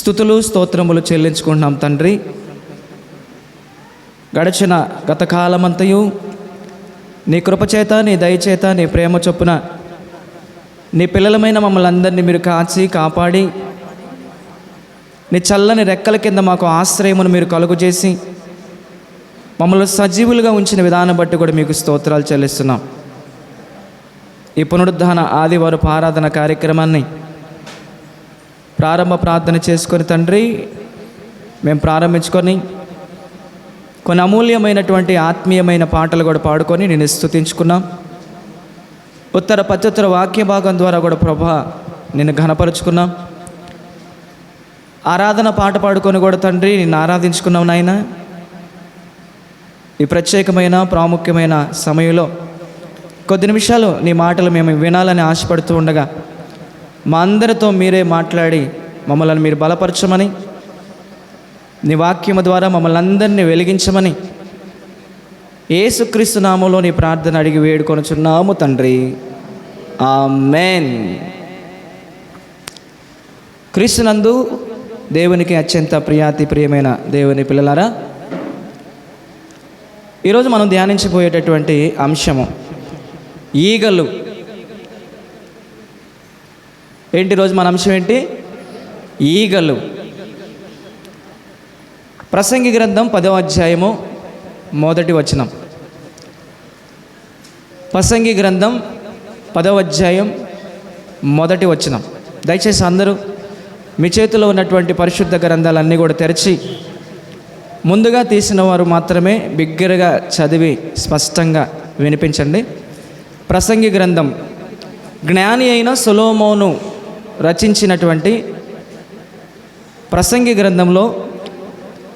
స్తుతులు స్తోత్రములు చెల్లించుకుంటున్నాం తండ్రి. గడిచిన గత కాలమంతయు నీ కృపచేత, నీ దయచేత, నీ ప్రేమ చొప్పున నీ పిల్లలమైన మమ్మల్ని అందరినీ మీరు కాచి కాపాడి నీ చల్లని రెక్కల కింద మాకు ఆశ్రయమును మీరు కలుగు చేసి మమ్మల్ని సజీవులుగా ఉంచిన విధానం బట్టి కూడా మీకు స్తోత్రాలు చెల్లిస్తున్నాం. ఈ పునరుద్ధాన ఆదివారపు ఆరాధన కార్యక్రమాన్ని ప్రారంభ ప్రార్థన చేసుకొని తండ్రి మేము ప్రారంభించుకొని కొన్ని అమూల్యమైనటువంటి ఆత్మీయమైన పాటలు కూడా పాడుకొని నేను స్తుతించుకున్నాం. ఉత్తర ప్రత్యుత్తర వాక్య భాగం ద్వారా కూడా ప్రభా నిన్ను ఘనపరుచుకున్నాం. ఆరాధన పాట పాడుకొని కూడా తండ్రి నిన్ను ఆరాధించుకున్నాం నాయన. ఈ ప్రత్యేకమైన ప్రాముఖ్యమైన సమయంలో కొద్ది నిమిషాలు నీ మాటలు మేము వినాలని ఆశపడుతూ ఉండగా మా అందరితో మీరే మాట్లాడి మమ్మల్ని మీరు బలపరచమని, నీ వాక్యము ద్వారా మమ్మల్ని అందరినీ వెలిగించమని యేసుక్రీస్తు నామములో నీ ప్రార్థన అడిగి వేడుకొనుచున్నాము తండ్రి, ఆమేన్. క్రీస్తునందు దేవునికి అత్యంత ప్రియమైన దేవుని పిల్లలారా, ఈరోజు మనం ధ్యానించబోయేటటువంటి అంశము ఈగలు. ఏంటి రోజు మన అంశం ఏంటి? ఈగలు. ప్రసంగి గ్రంథం 10వ అధ్యాయము 1వ వచనం. ప్రసంగి గ్రంథం 10వ అధ్యాయం 1వ వచనం. దయచేసి అందరూ మీ చేతిలో ఉన్నటువంటి పరిశుద్ధ గ్రంథాలన్నీ కూడా తెరిచి ముందుగా తీసిన వారు మాత్రమే బిగ్గరగా చదివి స్పష్టంగా వినిపించండి. ప్రసంగి గ్రంథం జ్ఞాని అయిన సొలొమోను రచించినటువంటి ప్రసంగి గ్రంథంలో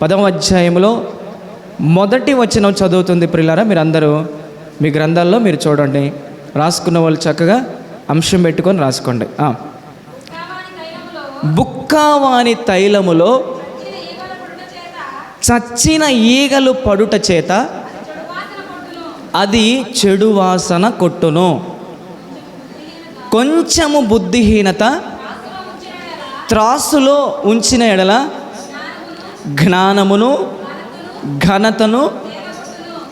10వ అధ్యాయంలో 1వ వచనం చదువుతుంది. ప్రియులారా, మీరందరూ మీ గ్రంథాల్లో మీరు చూడండి. రాసుకున్న వాళ్ళు చక్కగా అంశం పెట్టుకొని రాసుకోండి. బుక్కావాని తైలములో చచ్చిన ఈగలు పడుట చేత అది చెడు వాసన కొట్టును. కొంచెము బుద్ధిహీనత త్రాసులో ఉంచిన ఎడల జ్ఞానమును ఘనతను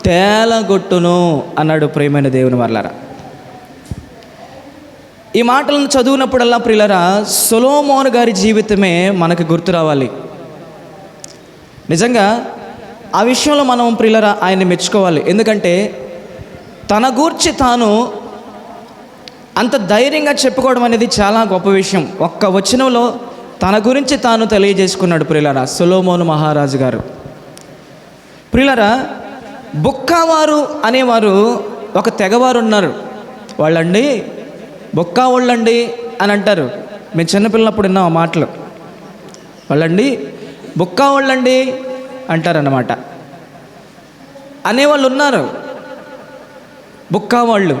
తేలగొట్టును అన్నాడు ప్రియమైన దేవుని వర్లారా. ఈ మాటలను చదివినప్పుడల్లా ప్రియులరా, సొలొమోను గారి జీవితమే మనకు గుర్తు రావాలి. నిజంగా ఆ విషయంలో మనం ప్రియులరా ఆయన్ని మెచ్చుకోవాలి. ఎందుకంటే తన గూర్చి తాను అంత ధైర్యంగా చెప్పుకోవడం అనేది చాలా గొప్ప విషయం. ఒక్క వచనంలో తన గురించి తాను తెలియజేసుకున్నాడు ప్రియులరా సొలొమోను మహారాజు గారు. ప్రియులరా, బుక్కావారు అనేవారు ఒక తెగవారు ఉన్నారు. వాళ్ళండి బొక్కా వాళ్ళండి అని అంటారు. మేము చిన్నపిల్లప్పుడు విన్నాం ఆ మాటలు. వాళ్ళండి బుక్కా వాళ్ళండి అంటారన్నమాట. అనేవాళ్ళు ఉన్నారు బుక్కావాళ్ళు.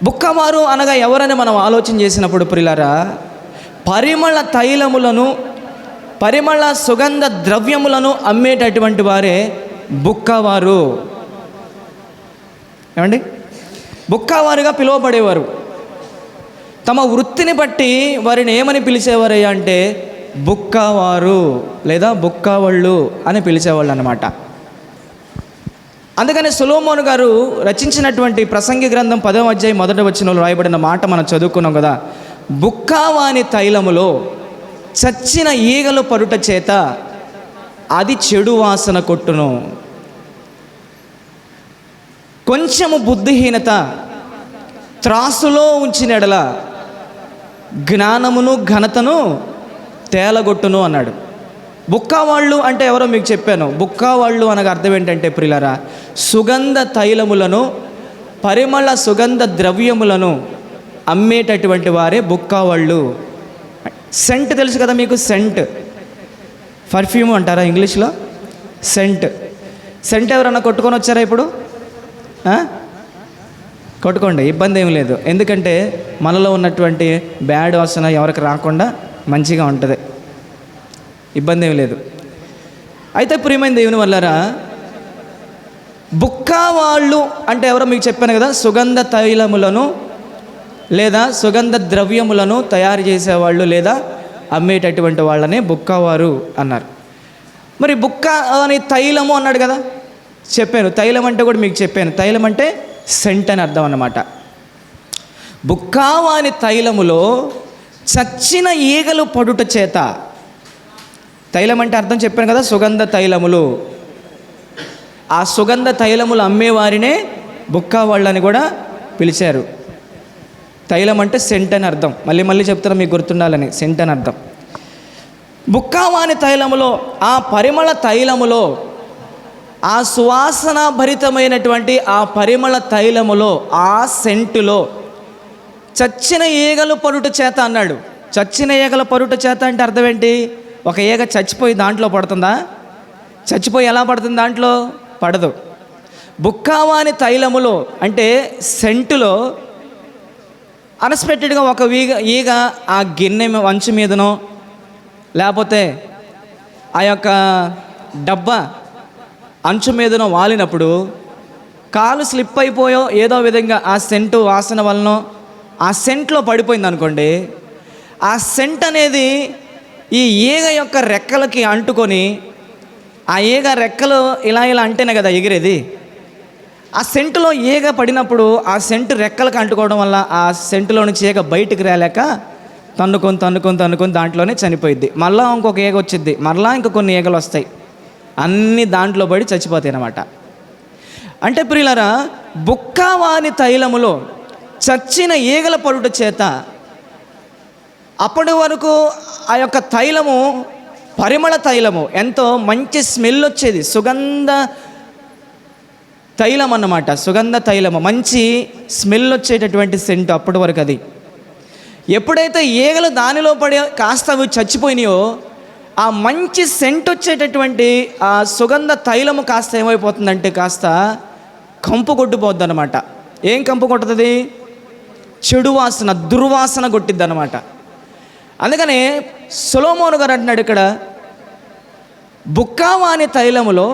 బుక్కవారు అనగా ఎవరని మనం ఆలోచన చేసినప్పుడు ప్రియులారా, పరిమళ తైలములను, పరిమళ సుగంధ ద్రవ్యములను అమ్మేటటువంటి వారే బుక్కవారు. ఏమండి? బుక్కవారుగా పిలువబడేవారు. తమ వృత్తిని బట్టి వారిని ఏమని పిలిచేవారయ్యా అంటే బుక్కవారు లేదా బుక్కవాళ్ళు అని పిలిచేవాళ్ళు అన్నమాట. అందుకని సొలొమోను గారు రచించినటువంటి ప్రసంగి గ్రంథం 10వ అధ్యాయం 1వ వచనంలో రాయబడిన మాట మనం చదువుకున్నాం కదా. బుక్కావాని తైలములో చచ్చిన ఈగలు పడుట చేత అది చెడు వాసన కొట్టును. కొంచెము బుద్ధిహీనత త్రాసులో ఉంచిన ఎడల జ్ఞానమును ఘనతను తేలగొట్టును అన్నాడు. బుక్కావాళ్ళు అంటే ఎవరో మీకు చెప్పాను. బుక్కావాళ్ళు అనగా అర్థం ఏంటంటే ప్రియులారా, సుగంధ తైలములను, పరిమళ సుగంధ ద్రవ్యములను అమ్మేటటువంటి వారే బుక్కావాళ్ళు. సెంట్ తెలుసు కదా మీకు? సెంట్, పర్ఫ్యూమ్ అంటారా ఇంగ్లీష్లో? సెంట్. సెంట్ ఎవరన్నా కొట్టుకొని వచ్చారా ఇప్పుడు? కొట్టుకోండి, ఇబ్బంది ఏం లేదు. ఎందుకంటే మనలో ఉన్నటువంటి బ్యాడ్ వాసన ఎవరికి రాకుండా మంచిగా ఉంటుంది, ఇబ్బంది ఏమి లేదు. అయితే ప్రియమైన దేవుని వల్లరా, బుక్కావాళ్ళు అంటే ఎవరో మీకు చెప్పాను కదా. సుగంధ తైలములను లేదా సుగంధ ద్రవ్యములను తయారు చేసేవాళ్ళు లేదా అమ్మేటటువంటి వాళ్ళనే బుక్కవారు అన్నారు. మరి బుక్క అని తైలము అన్నాడు కదా, చెప్పాను. తైలం అంటే కూడా మీకు చెప్పాను. తైలం అంటే సెంట్ అని అర్థం అన్నమాట. బుక్కావాని తైలములో చచ్చిన ఈగలు పడుట చేత, తైలం అంటే అర్థం చెప్పాను కదా, సుగంధ తైలములు. ఆ సుగంధ తైలములు అమ్మేవారినే బుక్కావాళ్ళని కూడా పిలిచారు. తైలం అంటే సెంట్ అని అర్థం. మళ్ళీ చెప్తారా మీకు గుర్తుండాలని, సెంట్ అని అర్థం. బుక్కావాని తైలములో, ఆ పరిమళ తైలములో, ఆ సువాసన భరితమైనటువంటి ఆ పరిమళ తైలములో, ఆ సెంటులో చచ్చిన ఈగలు పడుట చేత అన్నాడు. చచ్చిన ఈగల పడుట చేత అంటే అర్థం ఏంటి? ఒక ఈగ చచ్చిపోయి దాంట్లో పడుతుందా? చచ్చిపోయి ఎలా పడుతుంది? దాంట్లో పడదు. బుక్కావాని తైలములో అంటే సెంటులో అన్ఎక్స్పెక్టెడ్గా ఒక ఈగ ఆ గిన్నె వంచు మీదనో లేకపోతే ఆ యొక్క డబ్బా అంచు మీదనో వాలినప్పుడు కాలు స్లిప్ అయిపోయో ఏదో విధంగా ఆ సెంటు వాసన వలనో ఆ సెంట్లో పడిపోయింది అనుకోండి, ఆ సెంట్ అనేది ఈ ఈగ యొక్క రెక్కలకి అంటుకొని, ఆ ఈగ రెక్కలు ఇలా అంటేనే కదా ఎగిరేది. ఆ సెంటులో ఈగ పడినప్పుడు ఆ సెంటు రెక్కలకు అంటుకోవడం వల్ల ఆ సెంటులో నుంచి ఈగ బయటికి రాలేక తన్నుకొని దాంట్లోనే చనిపోయిద్ది. మళ్ళీ ఇంకొక ఈగ వచ్చిద్ది, మళ్ళీ ఇంక కొన్ని ఈగలు వస్తాయి, అన్నీ దాంట్లో పడి చచ్చిపోతాయి అన్నమాట. అంటే ప్రియులారా, బుక్కావాని తైలములో చచ్చిన ఈగల పడుట చేత అప్పటి వరకు ఆ యొక్క తైలము పరిమళ తైలము, ఎంతో మంచి స్మెల్ వచ్చేది, సుగంధ తైలం అన్నమాట. సుగంధ తైలము, మంచి స్మెల్ వచ్చేటటువంటి సెంటు అప్పటి వరకు. అది ఎప్పుడైతే ఈగలు దానిలో పడి కాస్త అవి చచ్చిపోయినాయో, ఆ మంచి సెంట్ వచ్చేటటువంటి ఆ సుగంధ తైలము కాస్త ఏమైపోతుందంటే కాస్త కంపు కొట్టిపోద్ది అనమాట. ఏం కంపు కొట్టుతుంది? చెడు వాసన, దుర్వాసన కొట్టిద్ది అనమాట. అందుకనే సొలొమోను గారు అంటున్నాడు ఇక్కడ, బుక్కావాని తైలములో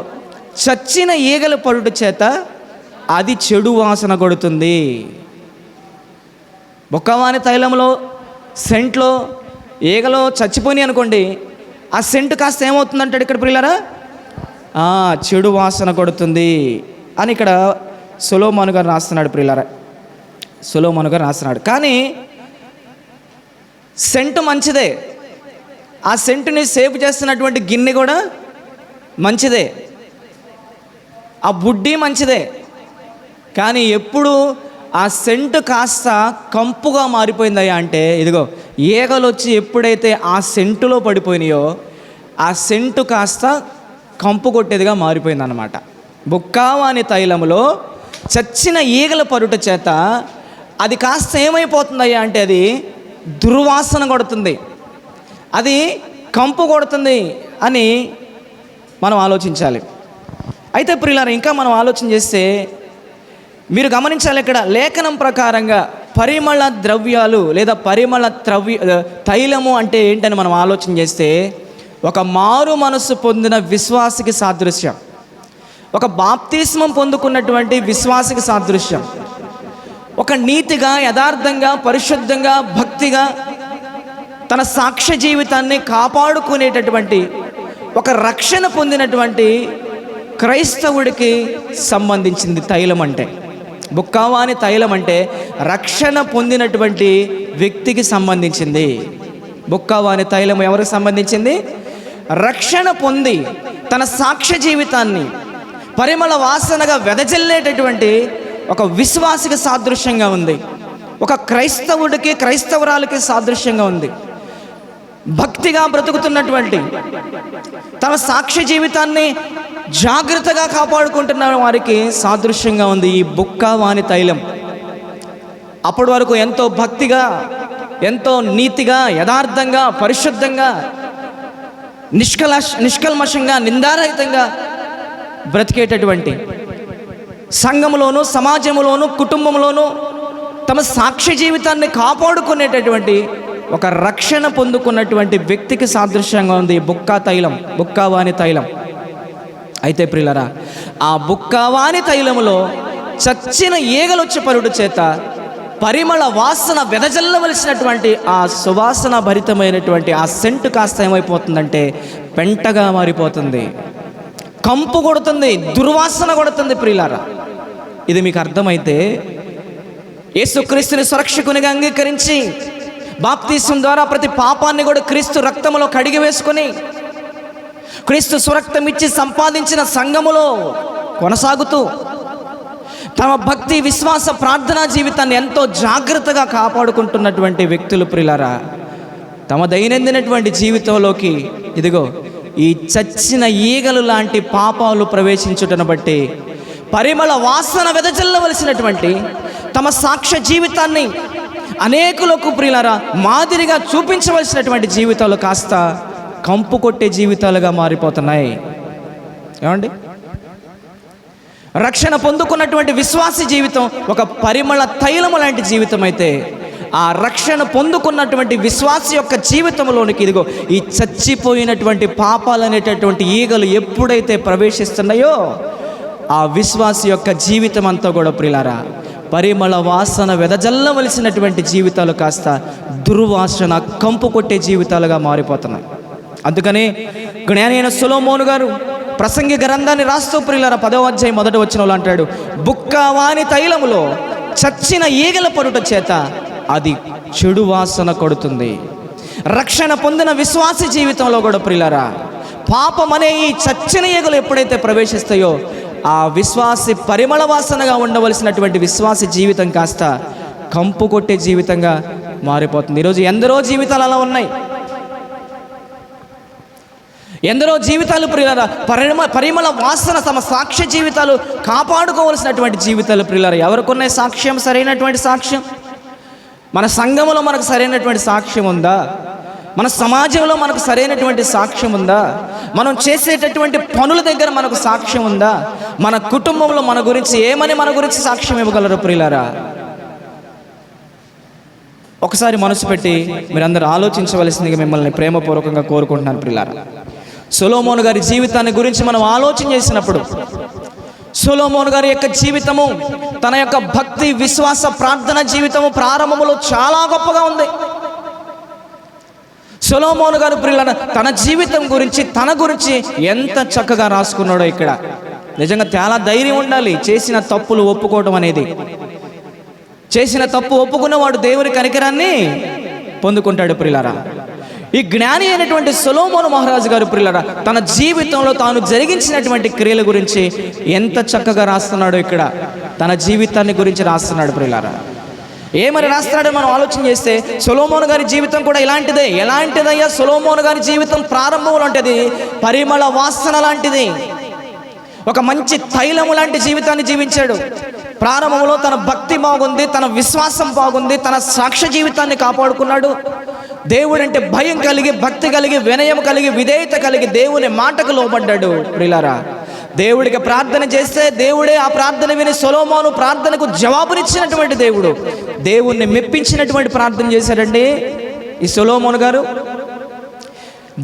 చచ్చిన ఈగల పడుట చేత అది చెడు వాసన కొడుతుంది. బుక్కావాని తైలంలో సెంట్లో ఈగలో చచ్చిపోయి అనుకోండి, ఆ సెంటు కాస్త ఏమవుతుందంటాడు ఇక్కడ ప్రియులారా, చెడు వాసన కొడుతుంది అని ఇక్కడ సొలొమోను గారు రాస్తున్నాడు. ప్రియులారా, సొలొమోను గారు రాస్తున్నాడు. కానీ సెంటు మంచిదే, ఆ సెంటుని సేవ్ చేస్తున్నటువంటి గిన్నె కూడా మంచిదే, ఆ బుడ్డి మంచిదే. కానీ ఎప్పుడు ఆ సెంటు కాస్త కంపుగా మారిపోయిందయ్యా అంటే, ఇదిగో ఈగలు వచ్చి ఎప్పుడైతే ఆ సెంటులో పడిపోయినాయో ఆ సెంటు కాస్త కంపు కొట్టేదిగా మారిపోయిందన్నమాట. బుక్కావాని తైలములో చచ్చిన ఈగల పరుట చేత అది కాస్త ఏమైపోతుందయ్యా అంటే అది దుర్వాసన కొడుతుంది, అది కంపు కొడుతుంది అని మనం ఆలోచించాలి. అయితే ప్రియులారా, ఇంకా మనం ఆలోచన చేస్తే మీరు గమనించాలి, ఇక్కడ లేఖనం ప్రకారంగా పరిమళ ద్రవ్యాలు లేదా పరిమళ తైలము అంటే ఏంటని మనం ఆలోచన చేస్తే, ఒక మారు మనస్సు పొందిన విశ్వాసికి సాదృశ్యం, ఒక బాప్తిస్మం పొందుకున్నటువంటి విశ్వాసికి సాదృశ్యం, ఒక నీతిగా, యథార్థంగా, పరిశుద్ధంగా, భక్తిగా తన సాక్ష్య జీవితాన్ని కాపాడుకునేటటువంటి ఒక రక్షణ పొందినటువంటి క్రైస్తవుడికి సంబంధించింది తైలం అంటే. బుక్కావాని తైలం అంటే రక్షణ పొందినటువంటి వ్యక్తికి సంబంధించింది. బుక్కావాని తైలం ఎవరికి సంబంధించింది? రక్షణ పొంది తన సాక్ష్య జీవితాన్ని పరిమళ వాసనగా వెదజల్లేటటువంటి ఒక విశ్వాసికి సాదృశ్యంగా ఉంది, ఒక క్రైస్తవుడికి, క్రైస్తవురాలకి సాదృశ్యంగా ఉంది. భక్తిగా బ్రతుకుతున్నటువంటి, తన సాక్ష్య జీవితాన్ని జాగ్రత్తగా కాపాడుకుంటున్న వారికి సాదృశ్యంగా ఉంది ఈ బుక్కావాని తైలం. అప్పటి వరకు ఎంతో భక్తిగా, ఎంతో నీతిగా, యథార్థంగా, పరిశుద్ధంగా, నిష్కల్మషంగా, నిందారహితంగా బ్రతికేటటువంటి, సంఘములోను, సమాజంలోను, కుటుంబంలోను తమ సాక్ష్య జీవితాన్ని కాపాడుకునేటటువంటి ఒక రక్షణ పొందుకున్నటువంటి వ్యక్తికి సాదృశ్యంగా ఉంది బుక్కావాని తైలం. అయితే ప్రియులారా, ఆ బుక్కావాని తైలములో చచ్చిన ఈగలొచ్చి పరుడు చేత పరిమళ వాసన వెదజల్లవలసినటువంటి ఆ సువాసన భరితమైనటువంటి ఆ సెంటు కాస్త ఏమైపోతుందంటే పెంటగా మారిపోతుంది, కంపు కొడుతుంది, దుర్వాసన కొడుతుంది. ప్రియులారా, ఇది మీకు అర్థమైతే యేసుక్రీస్తుని సురక్షకునిగా అంగీకరించి బాప్తీసం ద్వారా ప్రతి పాపాన్ని కూడా క్రీస్తు రక్తములో కడిగి వేసుకొని క్రీస్తు సురక్తం ఇచ్చి సంపాదించిన సంఘములో కొనసాగుతూ తమ భక్తి, విశ్వాస, ప్రార్థనా జీవితాన్ని ఎంతో జాగ్రత్తగా కాపాడుకుంటున్నటువంటి వ్యక్తులు ప్రియులారా, తమ దైనందినటువంటి జీవితంలోకి ఇదిగో ఈ చచ్చిన ఈగలు లాంటి పాపాలు ప్రవేశించుటను బట్టి పరిమళ వాసన వెదజల్లవలసినటువంటి తమ సాక్ష్య జీవితాన్ని అనేకులకు ప్రియులారా మాదిరిగా చూపించవలసినటువంటి జీవితాలు కాస్త కంపు కొట్టే జీవితాలుగా మారిపోతున్నాయి. ఏమండి, రక్షణ పొందుకున్నటువంటి విశ్వాసి జీవితం ఒక పరిమళ తైలము లాంటి జీవితం అయితే, ఆ రక్షణ పొందుకున్నటువంటి విశ్వాసి యొక్క జీవితంలోనికి ఇదిగో ఈ చచ్చిపోయినటువంటి పాపాలనేటటువంటి ఈగలు ఎప్పుడైతే ప్రవేశిస్తున్నాయో ఆ విశ్వాసి యొక్క జీవితం అంతా కూడా ప్రియులారా పరిమళ వాసన వెదజల్లవలసినటువంటి జీవితాలు కాస్త దుర్వాసన, కంపు కొట్టే జీవితాలుగా మారిపోతున్నాయి. అందుకని జ్ఞాని అయిన సొలొమోను గారు ప్రసంగి గ్రంథాన్ని రాస్తూ ప్రియులారా 10వ అధ్యాయం 1వ వచనంలో అంటాడు, బుక్కవాని తైలములో చచ్చిన ఈగల పడుట చేత అది చెడు వాసన కొడుతుంది. రక్షణ పొందిన విశ్వాసి జీవితంలో కూడా ప్రియులారా పాపం అనే ఈ చచ్చిన ఈగలు ఎప్పుడైతే ప్రవేశిస్తాయో ఆ విశ్వాసి పరిమళ వాసనగా ఉండవలసినటువంటి విశ్వాసి జీవితం కాస్త కంపు కొట్టే జీవితంగా మారిపోతుంది. ఈరోజు ఎందరో జీవితాలు అలా ఉన్నాయి. ఎందరో జీవితాలు ప్రియులారా పరిమళ వాసన తమ సాక్ష్య జీవితాలు కాపాడుకోవలసినటువంటి జీవితాలు ప్రియులారా. ఎవరికొన్న సాక్ష్యం, సరైనటువంటి సాక్ష్యం? మన సంఘములో మనకు సరైనటువంటి సాక్ష్యం ఉందా? మన సమాజంలో మనకు సరైనటువంటి సాక్ష్యం ఉందా? మనం చేసేటటువంటి పనుల దగ్గర మనకు సాక్ష్యం ఉందా? మన కుటుంబంలో మన గురించి ఏమని మన గురించి సాక్ష్యం ఇవ్వగలరు ప్రియులారా? ఒకసారి మనసు పెట్టి మీరందరూ ఆలోచించవలసిందిగా మిమ్మల్ని ప్రేమపూర్వకంగా కోరుకుంటున్నాను ప్రియులారా. సొలొమోను గారి జీవితాన్ని గురించి మనం ఆలోచన చేసినప్పుడు సొలొమోను గారి యొక్క జీవితము, తన యొక్క భక్తి, విశ్వాస, ప్రార్థన జీవితము ప్రారంభంలో చాలా గొప్పగా ఉంది. సొలొమోను గారు ప్రియులారా తన జీవితం గురించి, తన గురించి ఎంత చక్కగా రాసుకున్నాడో ఇక్కడ. నిజంగా చాలా ధైర్యం ఉండాలి చేసిన తప్పులు ఒప్పుకోవడం అనేది. చేసిన తప్పు ఒప్పుకున్నవాడు దేవుని కనికరాన్ని పొందుకుంటాడు ప్రియులారా. ఈ జ్ఞాని అయినటువంటి సొలొమోను మహారాజు గారు ప్రియులారా తన జీవితంలో తాను జరిగించినటువంటి క్రియల గురించి ఎంత చక్కగా రాస్తున్నాడో ఇక్కడ. తన జీవితాన్ని గురించి రాస్తున్నాడు ప్రియులారా. ఏమని రాస్తున్నాడో మనం ఆలోచన చేస్తే సొలొమోను గారి జీవితం కూడా ఇలాంటిదే. ఎలాంటిదయ్యా సొలొమోను గారి జీవితం? ప్రారంభంలో ఉంటుంది పరిమళ వాసన లాంటిది, ఒక మంచి తైలము లాంటి జీవితాన్ని జీవించాడు. ప్రారంభంలో తన భక్తి బాగుంది, తన విశ్వాసం బాగుంది, తన సాక్ష్య జీవితాన్ని కాపాడుకున్నాడు. దేవుడంటే భయం కలిగి, భక్తి కలిగి, వినయం కలిగి, విధేయత కలిగి దేవుని మాటకు లోబడ్డాడు ప్రియులారా. దేవుడికి ప్రార్థన చేస్తే దేవుడే ఆ ప్రార్థన విని సొలొమోను ప్రార్థనకు జవాబునిచ్చినటువంటి దేవుడు. దేవుణ్ణి మెప్పించినటువంటి ప్రార్థన చేశాడండి ఈ సొలొమోను గారు.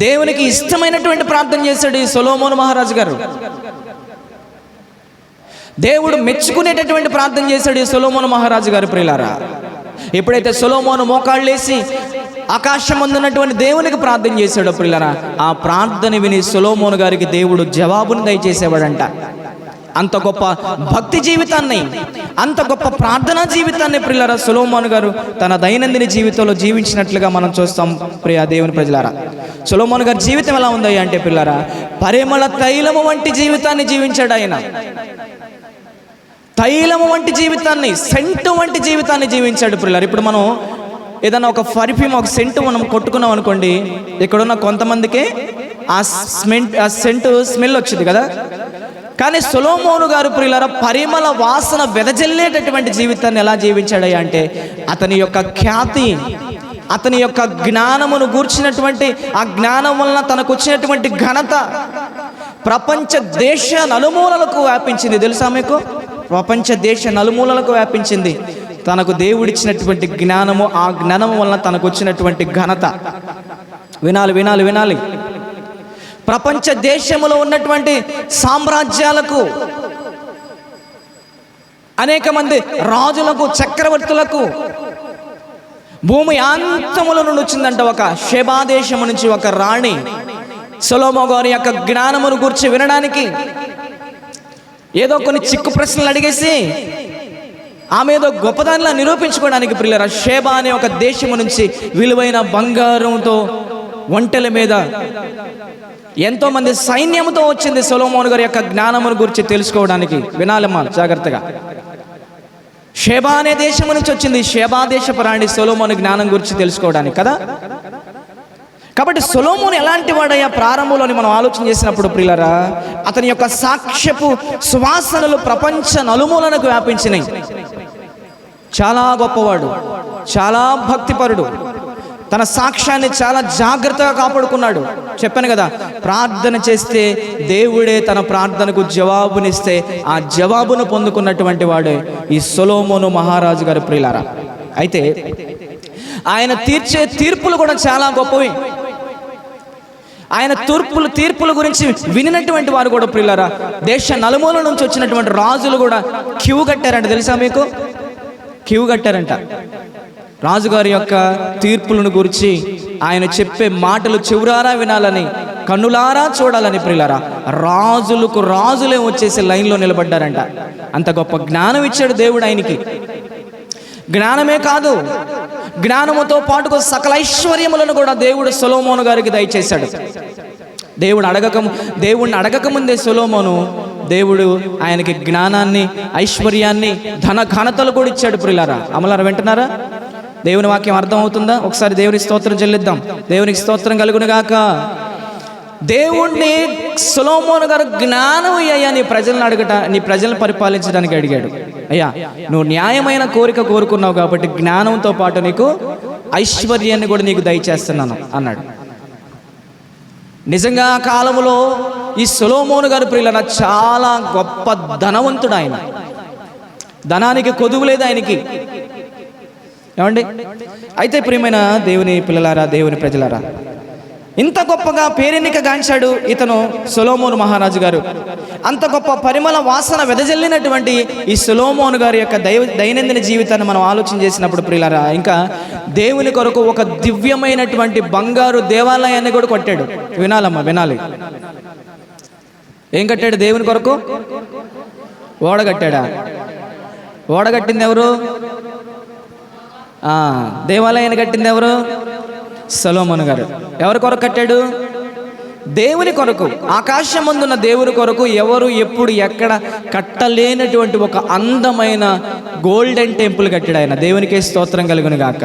దేవునికి ఇష్టమైనటువంటి ప్రార్థన చేశాడు ఈ సొలొమోను మహారాజు గారు. దేవుడు మెచ్చుకునేటటువంటి ప్రార్థన చేశాడు ఈ సొలొమోను మహారాజు గారు ప్రియులారా. ఎప్పుడైతే సొలొమోను మోకాళ్ళేసి ఆకాశం అందున్నటువంటి దేవునికి ప్రార్థన చేశాడు ప్రియులారా, ఆ ప్రార్థన విని సొలొమోను గారికి దేవుడు జవాబును దయచేసేవాడంట. అంత గొప్ప భక్తి జీవితాన్ని, అంత గొప్ప ప్రార్థనా జీవితాన్ని ప్రియులారా సొలొమోను గారు తన దైనందిన జీవితంలో జీవించినట్లుగా మనం చూస్తాం. ప్రియ దేవుని ప్రజలారా, సొలొమోను గారి జీవితం ఎలా ఉందయ్యా అంటే ప్రియులారా పరిమళ తైలము వంటి జీవితాన్ని జీవించాడు ఆయన. తైలము వంటి జీవితాన్ని, సెంటు వంటి జీవితాన్ని జీవించాడు ప్రియులారా. ఇప్పుడు మనం ఏదైనా ఒక పర్ఫ్యూమ్, ఒక సెంటు మనం కొట్టుకున్నాం అనుకోండి, ఇక్కడున్న కొంతమందికి ఆ సెంటు స్మెల్ వచ్చింది కదా. కానీ సొలొమోను గారు ప్రియులారా పరిమళ వాసన వెదజల్లేటటువంటి జీవితాన్ని ఎలా జీవించాడయ్యా అంటే అతని యొక్క ఖ్యాతి, అతని యొక్క జ్ఞానమును గూర్చినటువంటి ఆ జ్ఞానం వలన తనకు వచ్చినటువంటి ఘనత ప్రపంచ దేశ నలుమూలలకు వ్యాపించింది. తెలుసా మీకు? ప్రపంచ దేశ నలుమూలలకు వ్యాపించింది తనకు దేవుడిచ్చినటువంటి జ్ఞానము. ఆ జ్ఞానము వలన తనకు వచ్చినటువంటి ఘనత. వినాలి వినాలి వినాలి. ప్రపంచ దేశములో ఉన్నటువంటి సామ్రాజ్యాలకు అనేక మంది రాజులకు, చక్రవర్తులకు, భూమి అంతముల నుండి వచ్చిందంట ఒక షెబా దేశము నుంచి ఒక రాణి సొలొమోను గారి యొక్క జ్ఞానమును గురించి వినడానికి. ఏదో కొన్ని చిక్కు ప్రశ్నలు అడిగేసి ఆమె ఏదో గొప్పదానిలా నిరూపించుకోవడానికి ప్రియులారా షెబా అనే ఒక దేశము నుంచి విలువైన బంగారంతో ఒంటెల మీద ఎంతో మంది సైన్యంతో వచ్చింది సొలొమోను గారి యొక్క జ్ఞానమును గురించి తెలుసుకోవడానికి. వినాలమ్మా జాగ్రత్తగా. షెబా అనే దేశం నుంచి వచ్చింది షెబా దేశపు రాణి సొలొమోను జ్ఞానం గురించి తెలుసుకోవడానికి కదా. కాబట్టి సొలొమోను ఎలాంటి వాడయ్యా ప్రారంభంలోని మనం ఆలోచన చేసినప్పుడు ప్రియులారా, అతని యొక్క సాక్ష్యపు సువాసనలు ప్రపంచ నలుమూలనకు వ్యాపించినాయి. చాలా గొప్పవాడు, చాలా భక్తిపరుడు, తన సాక్ష్యాన్ని చాలా జాగ్రత్తగా కాపాడుకున్నాడు. చెప్పాను కదా, ప్రార్థన చేస్తే దేవుడే తన ప్రార్థనకు జవాబునిస్తే ఆ జవాబును పొందుకున్నటువంటి వాడే ఈ సొలొమోను మహారాజు గారి ప్రియులారా. అయితే ఆయన తీర్చే తీర్పులు కూడా చాలా గొప్పవి. ఆయన తీర్పుల గురించి వినినటువంటి వారు కూడా ప్రియులారా దేశ నలుమూల నుంచి వచ్చినటువంటి రాజులు కూడా క్యూ కట్టారంట. తెలుసా మీకు? క్యూ కట్టారంట రాజుగారి యొక్క తీర్పులను గురించి. ఆయన చెప్పే మాటలు చెవురారా వినాలని, కన్నులారా చూడాలని ప్రియులారా రాజులకు రాజులే వచ్చేసి లైన్లో నిలబడ్డారంట. అంత గొప్ప జ్ఞానం ఇచ్చాడు దేవుడు ఆయనకి. జ్ఞానమే కాదు, జ్ఞానముతో పాటుకు సకల ఐశ్వర్యములను కూడా దేవుడు సొలొమోను గారికి దయచేశాడు. దేవుడిని అడగకముందే సొలొమోను దేవుడు ఆయనకి జ్ఞానాన్ని, ఐశ్వర్యాన్ని, ధన ఘనతలు కూడా ఇచ్చాడు ప్రియులారా. అమలారా వింటున్నారా? దేవుని వాక్యం అర్థమవుతుందా? ఒకసారి దేవునికి స్తోత్రం చెల్లిద్దాం. దేవునికి స్తోత్రం కలుగును గాక. దేవుణ్ణి సొలొమోను గారు జ్ఞానం అయ్యా నీ ప్రజలను పరిపాలించడానికి అడిగాడు. అయ్యా నువ్వు న్యాయమైన కోరిక కోరుకున్నావు కాబట్టి జ్ఞానంతో పాటు నీకు ఐశ్వర్యాన్ని కూడా నీకు దయచేస్తున్నాను అన్నాడు. నిజంగా ఆ కాలంలో ఈ సొలొమోను గారు ప్రియులారా చాలా గొప్ప ధనవంతుడు. ఆయన ధనానికి కొదువు లేదు ఆయనకి. ఏమండి? అయితే ప్రియమైన దేవుని పిల్లలారా, దేవుని ప్రజలారా, ఇంత గొప్పగా పేరెన్నిక గాంచాడు ఇతను సొలొమోను మహారాజు గారు. అంత గొప్ప పరిమళ వాసన వెదజల్లినటువంటి ఈ సొలొమోను గారి యొక్క దైనందిన జీవితాన్ని మనం ఆలోచన చేసినప్పుడు ప్రియులారా, ఇంకా దేవుని కొరకు ఒక దివ్యమైనటువంటి బంగారు దేవాలయాన్ని కూడా కట్టాడు. వినాలమ్మా, వినాలి. ఏం కట్టాడు దేవుని కొరకు? ఓడ కట్టాడా? ఓడ కట్టింది ఎవరు? దేవాలయాన్ని కట్టింది ఎవరు? సొలొమోను గారు. ఎవరి కొరకు కట్టాడు? దేవుని కొరకు. ఆకాశం ముందున్న దేవుని కొరకు ఎవరు ఎప్పుడు ఎక్కడ కట్టలేనటువంటి ఒక అందమైన గోల్డెన్ టెంపుల్ కట్టాడు ఆయన. దేవునికే స్తోత్రం కలుగును గాక.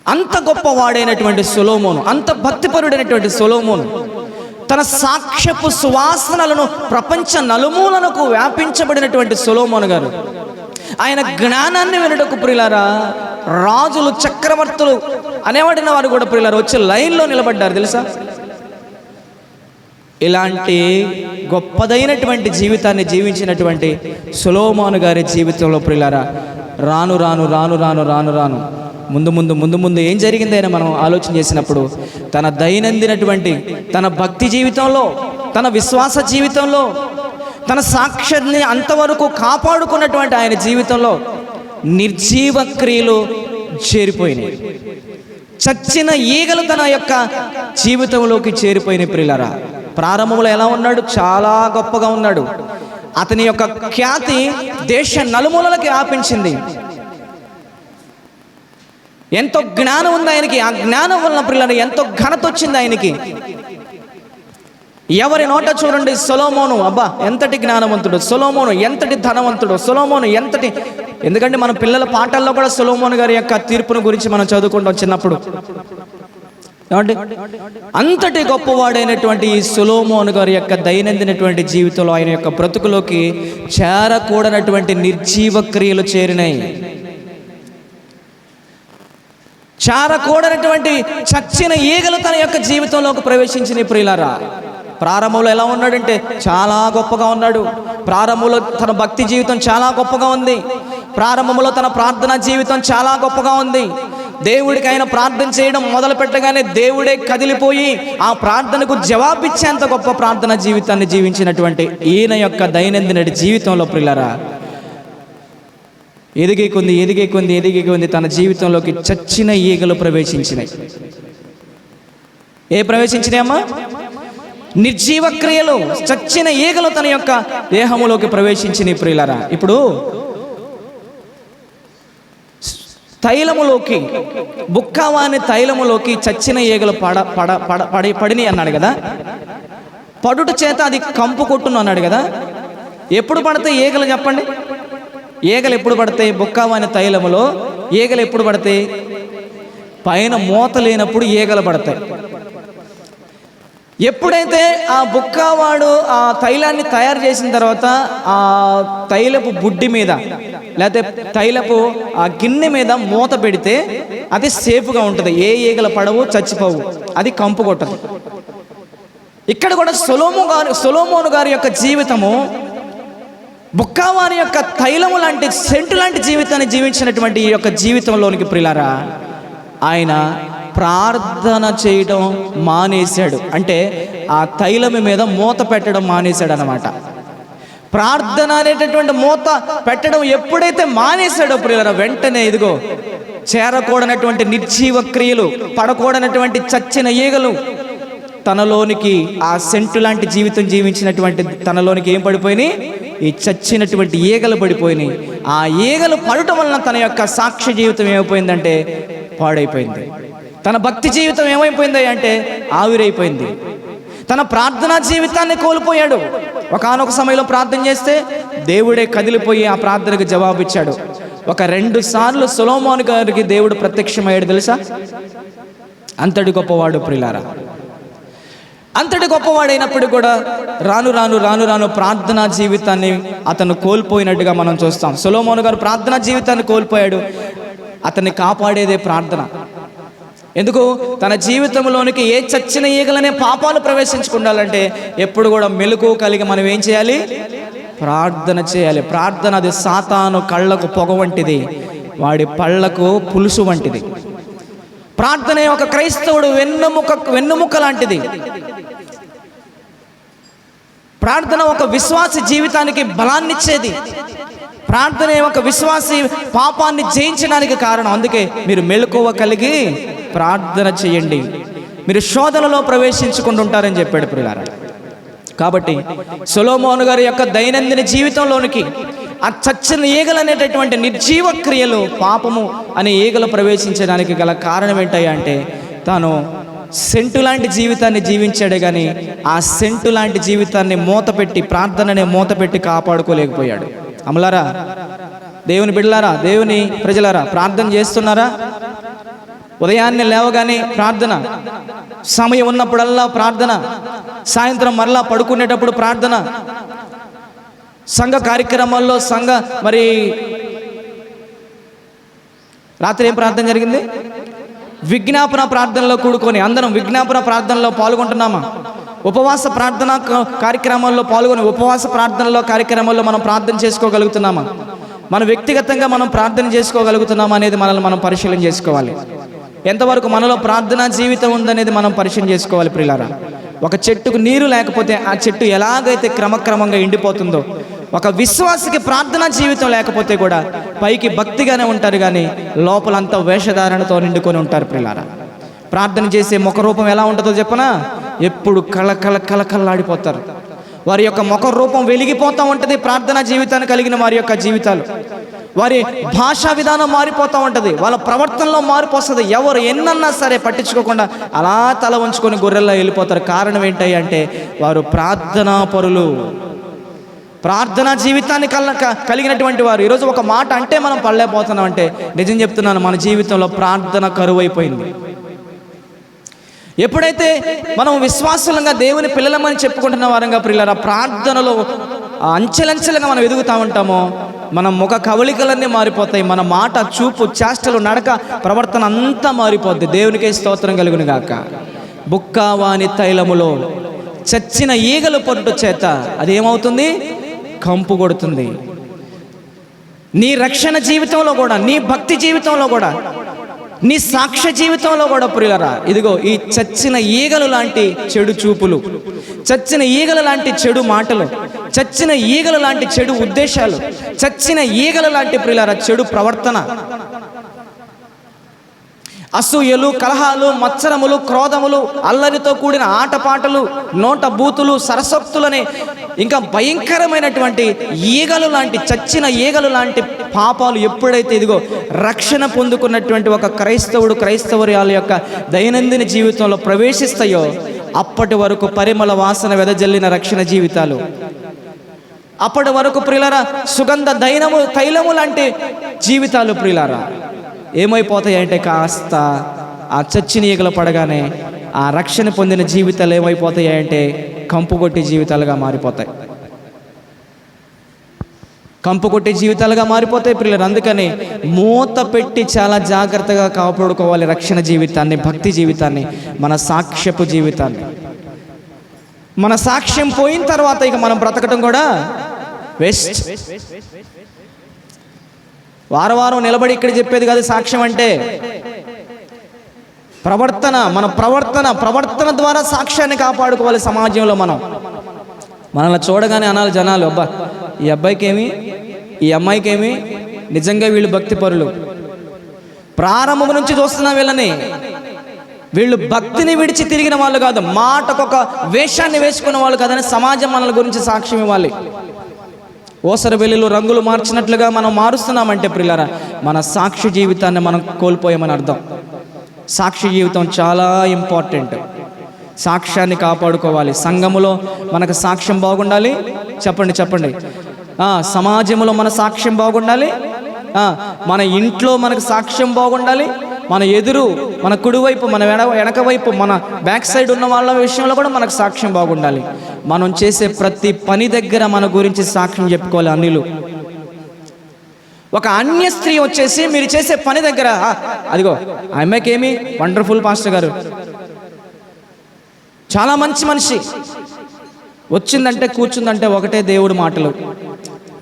అంత గొప్పవాడైనటువంటి సొలొమోను, అంత భక్తిపరుడైనటువంటి సొలొమోను తన సాక్ష్యపు సువాసనలను ప్రపంచ నలుమూలనకు వ్యాపించబడినటువంటి సొలొమోను గారు ఆయన జ్ఞానాన్ని వినటకు ప్రియులారా రాజులు, చక్రవర్తులు అనేవాడిన వారు కూడా ప్రియులారా వచ్చి లైన్లో నిలబడ్డారు. తెలుసా? ఇలాంటి గొప్పదైనటువంటి జీవితాన్ని జీవించినటువంటి సొలొమోను గారి జీవితంలో ప్రియులారా రాను రాను రాను రాను రాను రాను ముందు ముందు ఏం జరిగిందైనా మనం ఆలోచన చేసినప్పుడు తన దైనందినటువంటి తన భక్తి జీవితంలో, తన విశ్వాస జీవితంలో, తన సాక్ష్యాన్ని అంతవరకు కాపాడుకున్నటువంటి ఆయన జీవితంలో నిర్జీవ క్రియలు చేరిపోయినాయి. చచ్చిన ఈగలు తన యొక్క జీవితంలోకి చేరిపోయినాయి. ప్రియులారా ప్రారంభంలో ఎలా ఉన్నాడు? చాలా గొప్పగా ఉన్నాడు. అతని యొక్క ఖ్యాతి దేశ నలుమూలలకి వ్యాపించింది. ఎంతో జ్ఞానం ఉంది ఆయనకి. ఆ జ్ఞానం వలన ప్రియులారా ఎంతో ఘనత వచ్చింది ఆయనకి. ఎవరి నోట చూడండి సొలొమోను, అబ్బా ఎంతటి జ్ఞానవంతుడు, సొలొమోను ఎంతటి ధనవంతుడు, సొలొమోను ఎంతటి. ఎందుకంటే మన పిల్లల పాఠాల్లో కూడా సొలొమోను గారి యొక్క తీర్పును గురించి మనం చదువుకుంటాం చిన్నప్పుడు. ఏమండి? అంతటి గొప్పవాడైనటువంటి ఈ సొలొమోను గారి యొక్క దైనందినటువంటి జీవితంలో ఆయన యొక్క బ్రతుకులోకి చేరకూడనటువంటి నిర్జీవ క్రియలు చేరినాయి. చేరకూడనటువంటి చచ్చిన ఈగలు తన యొక్క జీవితంలోకి ప్రవేశించిన ప్రియులారా ప్రారంభంలో ఎలా ఉన్నాడంటే చాలా గొప్పగా ఉన్నాడు. ప్రారంభంలో తన భక్తి జీవితం చాలా గొప్పగా ఉంది. ప్రారంభంలో తన ప్రార్థనా జీవితం చాలా గొప్పగా ఉంది. దేవుడికి ఆయన ప్రార్థన చేయడం మొదలు పెట్టగానే దేవుడే కదిలిపోయి ఆ ప్రార్థనకు జవాబిచ్చేంత గొప్ప ప్రార్థన జీవితాన్ని జీవించినటువంటి ఈయన యొక్క దైనందిన జీవితంలో ప్రియులారా, ఎదిగే కొంది తన జీవితంలోకి చచ్చిన ఈగలు ప్రవేశించినాయి. ప్రవేశించినాయమ్మా? నిర్జీవ క్రియలు, చచ్చిన ఈగలు తన యొక్క దేహములోకి ప్రవేశించినాయి ప్రియులారా. ఇప్పుడు తైలములోకి, బుక్కవాని తైలములోకి చచ్చిన ఈగలు పడిని అన్నాడు కదా. పడుట చేత అది కంపు కొట్టును అన్నాడు కదా. ఎప్పుడు పడతాయి ఈగలు చెప్పండి? ఈగలు ఎప్పుడు పడతాయి? బుక్కవాని తైలములో ఈగలు ఎప్పుడు పడతాయి? పైన మూత లేనప్పుడు ఈగలు పడతాయి. ఎప్పుడైతే ఆ బుక్కవాడు ఆ తైలాన్ని తయారు చేసిన తర్వాత ఆ తైలపు బుడ్డి మీద లేకపోతే తైలపు ఆ గిన్నె మీద మూత పెడితే అది సేఫ్గా ఉంటుంది. ఏ ఈగలు పడవు, చచ్చిపోవు, అది కంపు కొట్టదు. ఇక్కడ కూడా సొలొమోను గారి యొక్క జీవితము బుక్కవాని యొక్క తైలము లాంటి, సెంటు లాంటి జీవితాన్ని జీవించినటువంటి ఈ యొక్క జీవితంలోనికి ప్రియులారా, ఆయన ప్రార్థన చేయడం మానేశాడు. అంటే ఆ తైలము మీద మూత పెట్టడం మానేశాడు అన్నమాట. ప్రార్థన అనేటటువంటి మూత పెట్టడం ఎప్పుడైతే మానేశాడో ప్రియులారా, వెంటనే ఇదిగో చేరకూడనటువంటి నిర్జీవ క్రియలు, పడకూడనటువంటి చచ్చిన ఈగలు తనలోనికి, ఆ సెంటు లాంటి జీవితం జీవించినటువంటి తనలోనికి ఏం పడిపోయినాయి? ఈ చచ్చినటువంటి ఈగలు పడిపోయినాయి. ఆ ఈగలు పడటం వలన తన యొక్క సాక్ష్య జీవితం ఏమైపోయిందంటే పాడైపోయింది. తన భక్తి జీవితం ఏమైపోయింది అంటే ఆవిరైపోయింది. తన ప్రార్థనా జీవితాన్ని కోల్పోయాడు. ఒకానొక సమయంలో ప్రార్థన చేస్తే దేవుడే కదిలిపోయి ఆ ప్రార్థనకు జవాబిచ్చాడు. 2 సార్లు సొలొమోను గారికి దేవుడు ప్రత్యక్షమయ్యాడు తెలుసా? అంతటి గొప్పవాడు ప్రియులారా. అంతటి గొప్పవాడైనప్పుడు కూడా రాను ప్రార్థనా జీవితాన్ని అతను కోల్పోయినట్టుగా మనం చూస్తాం. సొలొమోను గారు ప్రార్థనా జీవితాన్ని కోల్పోయాడు. అతన్ని కాపాడేదే ప్రార్థన. ఎందుకు? తన జీవితంలోనికి ఏ చచ్చిన ఈగలనే పాపాలు ప్రవేశించుకుండాలంటే ఎప్పుడు కూడా మెలకు కలిగి మనం ఏం చేయాలి? ప్రార్థన చేయాలి. ప్రార్థన అది సాతాను కళ్ళకు పొగ వంటిది, వాడి పళ్ళకు పులుసు వంటిది. ప్రార్థనే ఒక క్రైస్తవుడు వెన్నుముక లాంటిది. ప్రార్థన ఒక విశ్వాసి జీవితానికి బలాన్నిచ్చేది. ప్రార్థనే ఒక విశ్వాసి పాపాన్ని జయించడానికి కారణం. అందుకే మీరు మెలకువ కలిగి ప్రార్థన చేయండి, మీరు శోధనలో ప్రవేశించుకుంటుంటారని చెప్పాడు ప్రియులారా. కాబట్టి సొలొమోను గారి యొక్క దైనందిన జీవితంలోనికి ఆ చచ్చిన ఈగలు అనేటటువంటి నిర్జీవ క్రియలు, పాపము అనే ఈగలు ప్రవేశించడానికి గల కారణం ఏంటంటే తాను సెంటు లాంటి జీవితాన్ని జీవించాడే కానీ ఆ సెంటు లాంటి జీవితాన్ని మూతపెట్టి, ప్రార్థననే మూతపెట్టి కాపాడుకోలేకపోయాడు. అమలారా, దేవుని బిడ్డలారా, దేవుని ప్రజలారా, ప్రార్థన చేస్తున్నారా? ఉదయాన్నే లేవగానే ప్రార్థన, సమయం ఉన్నప్పుడల్లా ప్రార్థన, సాయంత్రం మరలా పడుకునేటప్పుడు ప్రార్థన, సంఘ కార్యక్రమాల్లో మరి రాత్రి ఏం ప్రార్థన జరిగింది? విజ్ఞాపన ప్రార్థనలో కూడుకొని అందరం విజ్ఞాపన ప్రార్థనలో పాల్గొంటున్నామా? ఉపవాస ప్రార్థన కార్యక్రమాల్లో పాల్గొని ఉపవాస కార్యక్రమాల్లో మనం ప్రార్థన చేసుకోగలుగుతున్నామా? మన వ్యక్తిగతంగా మనం ప్రార్థన చేసుకోగలుగుతున్నామా అనేది మనల్ని మనం పరిశీలన చేసుకోవాలి. ఎంతవరకు మనలో ప్రార్థనా జీవితం ఉందనేది మనం పరిశీలన చేసుకోవాలి ప్రియులారా. ఒక చెట్టుకు నీరు లేకపోతే ఆ చెట్టు ఎలాగైతే క్రమక్రమంగా ఎండిపోతుందో, ఒక విశ్వాసికి ప్రార్థనా జీవితం లేకపోతే కూడా పైకి భక్తిగానే ఉంటారు కానీ లోపలంతా వేషధారణతో నిండుకొని ఉంటారు ప్రియులారా. ప్రార్థన చేసే ముఖ రూపం ఎలా ఉంటుందో చెప్పనా? ఎప్పుడు కళకళలాడిపోతారు. వారి యొక్క ముఖ రూపం వెలిగిపోతూ ఉంటుంది. ప్రార్థనా జీవితాన్ని కలిగిన వారి యొక్క జీవితాలు, వారి భాషా విధానం మారిపోతూ ఉంటుంది. వాళ్ళ ప్రవర్తనలో మార్పు వస్తుంది. ఎవరు ఎన్నన్నా సరే పట్టించుకోకుండా అలా తల ఉంచుకొని గొర్రెల్లా వెళ్ళిపోతారు. కారణం ఏంటి అంటే వారు ప్రార్థనా పరులు, ప్రార్థనా జీవితాన్ని కలిగినటువంటి వారు. ఈరోజు ఒక మాట అంటే మనం పడలేకపోతున్నాం అంటే నిజం చెప్తున్నాను, మన జీవితంలో ప్రార్థన కరువైపోయింది. ఎప్పుడైతే మనం విశ్వాసంగా దేవుని పిల్లలమని చెప్పుకుంటున్న వారంగా ప్రియులారా, ప్రార్థనలో అంచెలంచెలుగా మనం ఎదుగుతూ ఉంటామో మన ముఖ కవళికలన్నీ మారిపోతాయి. మన మాట, చూపు, చేష్టలు, నడక, ప్రవర్తన అంతా మారిపోద్ది. దేవునికే స్తోత్రం కలుగును గాక. బుక్కవాని తైలములో చచ్చిన ఈగలు పడుట చేత అదేమవుతుంది? కంపు కొడుతుంది. నీ రక్షణ జీవితంలో కూడా, నీ భక్తి జీవితంలో కూడా నీ సాక్ష్య జీవితంలో కూడా ప్రియులరా, ఇదిగో ఈ చచ్చిన ఈగలు లాంటి చెడు చూపులు, చచ్చిన ఈగలు లాంటి చెడు మాటలు, చచ్చిన ఈగలు లాంటి చెడు ఉద్దేశాలు, చచ్చిన ఈగలు లాంటి ప్రియులరా చెడు ప్రవర్తన, అసూయలు, కలహాలు, మత్సరములు, క్రోధములు, అల్లరితో కూడిన ఆటపాటలు, నోట బూతులు, సరసక్తులని, ఇంకా భయంకరమైనటువంటి ఈగలు లాంటి, చచ్చిన ఈగలు లాంటి పాపాలు ఎప్పుడైతే ఇదిగో రక్షణ పొందుకున్నటువంటి ఒక క్రైస్తవురాల యొక్క దైనందిన జీవితంలో ప్రవేశిస్తాయో అప్పటి వరకు పరిమళ వాసన వెదజల్లిన రక్షణ జీవితాలు, అప్పటి వరకు ప్రియులారా సుగంధ తైలము లాంటి జీవితాలు ప్రియులారా ఏమైపోతాయంటే కాస్త ఆ చచ్చిన ఈగలు పడగానే ఆ రక్షణ పొందిన జీవితాలు ఏమైపోతాయంటే కంపు కొట్టే జీవితాలుగా మారిపోతాయి, కంపు కొట్టే జీవితాలుగా మారిపోతాయి ప్రియులారా. అందుకని మూత పెట్టి చాలా జాగ్రత్తగా కాపాడుకోవాలి రక్షణ జీవితాన్ని, భక్తి జీవితాన్ని, మన సాక్ష్యపు జీవితాన్ని. మన సాక్ష్యం పోయిన తర్వాత ఇక మనం బ్రతకటం కూడా వేస్ట్. వారం నిలబడి ఇక్కడ చెప్పేది కాదు సాక్ష్యం అంటే. ప్రవర్తన, మన ప్రవర్తన ద్వారా సాక్ష్యాన్ని కాపాడుకోవాలి సమాజంలో. మనల్ని చూడగానే అనాలి జనాలు, అబ్బా ఈ అబ్బాయికి ఏమి, ఈ అమ్మాయికి ఏమి, నిజంగా వీళ్ళు భక్తి పరులు. ప్రారంభం నుంచి చూస్తున్నా వీళ్ళని, వీళ్ళు భక్తిని విడిచి తిరిగిన వాళ్ళు కాదు, మాటకొక వేషాన్ని వేసుకున్న వాళ్ళు కాదని సమాజం మనల గురించి సాక్ష్యం ఇవ్వాలి. ఓసర వెల్లులు రంగులు మార్చినట్లుగా మనం మారుస్తున్నామంటే ప్రియులారా మన సాక్షి జీవితాన్ని మనం కోల్పోయామని అర్థం. సాక్షి జీవితం చాలా ఇంపార్టెంట్. సాక్ష్యాన్ని కాపాడుకోవాలి. సంఘములో మనకు సాక్ష్యం బాగుండాలి. చెప్పండి. సమాజంలో మన సాక్ష్యం బాగుండాలి. మన ఇంట్లో మనకు సాక్ష్యం బాగుండాలి. మన ఎదురు, మన కుడివైపు, మన వెనక వైపు, మన బ్యాక్ సైడ్ ఉన్న వాళ్ళ విషయంలో కూడా మనకు సాక్ష్యం బాగుండాలి. మనం చేసే ప్రతి పని దగ్గర మన గురించి సాక్ష్యం చెప్పుకోవాలి. అన్యులు, ఒక అన్య స్త్రీ వచ్చేసి మీరు చేసే పని దగ్గర, అదిగో ఆ అమ్మాయికి ఏమి వండర్ఫుల్ పాస్టర్ గారు, చాలా మంచి మనిషి, వచ్చిందంటే కూర్చుందంటే ఒకటే దేవుడు మాటలు,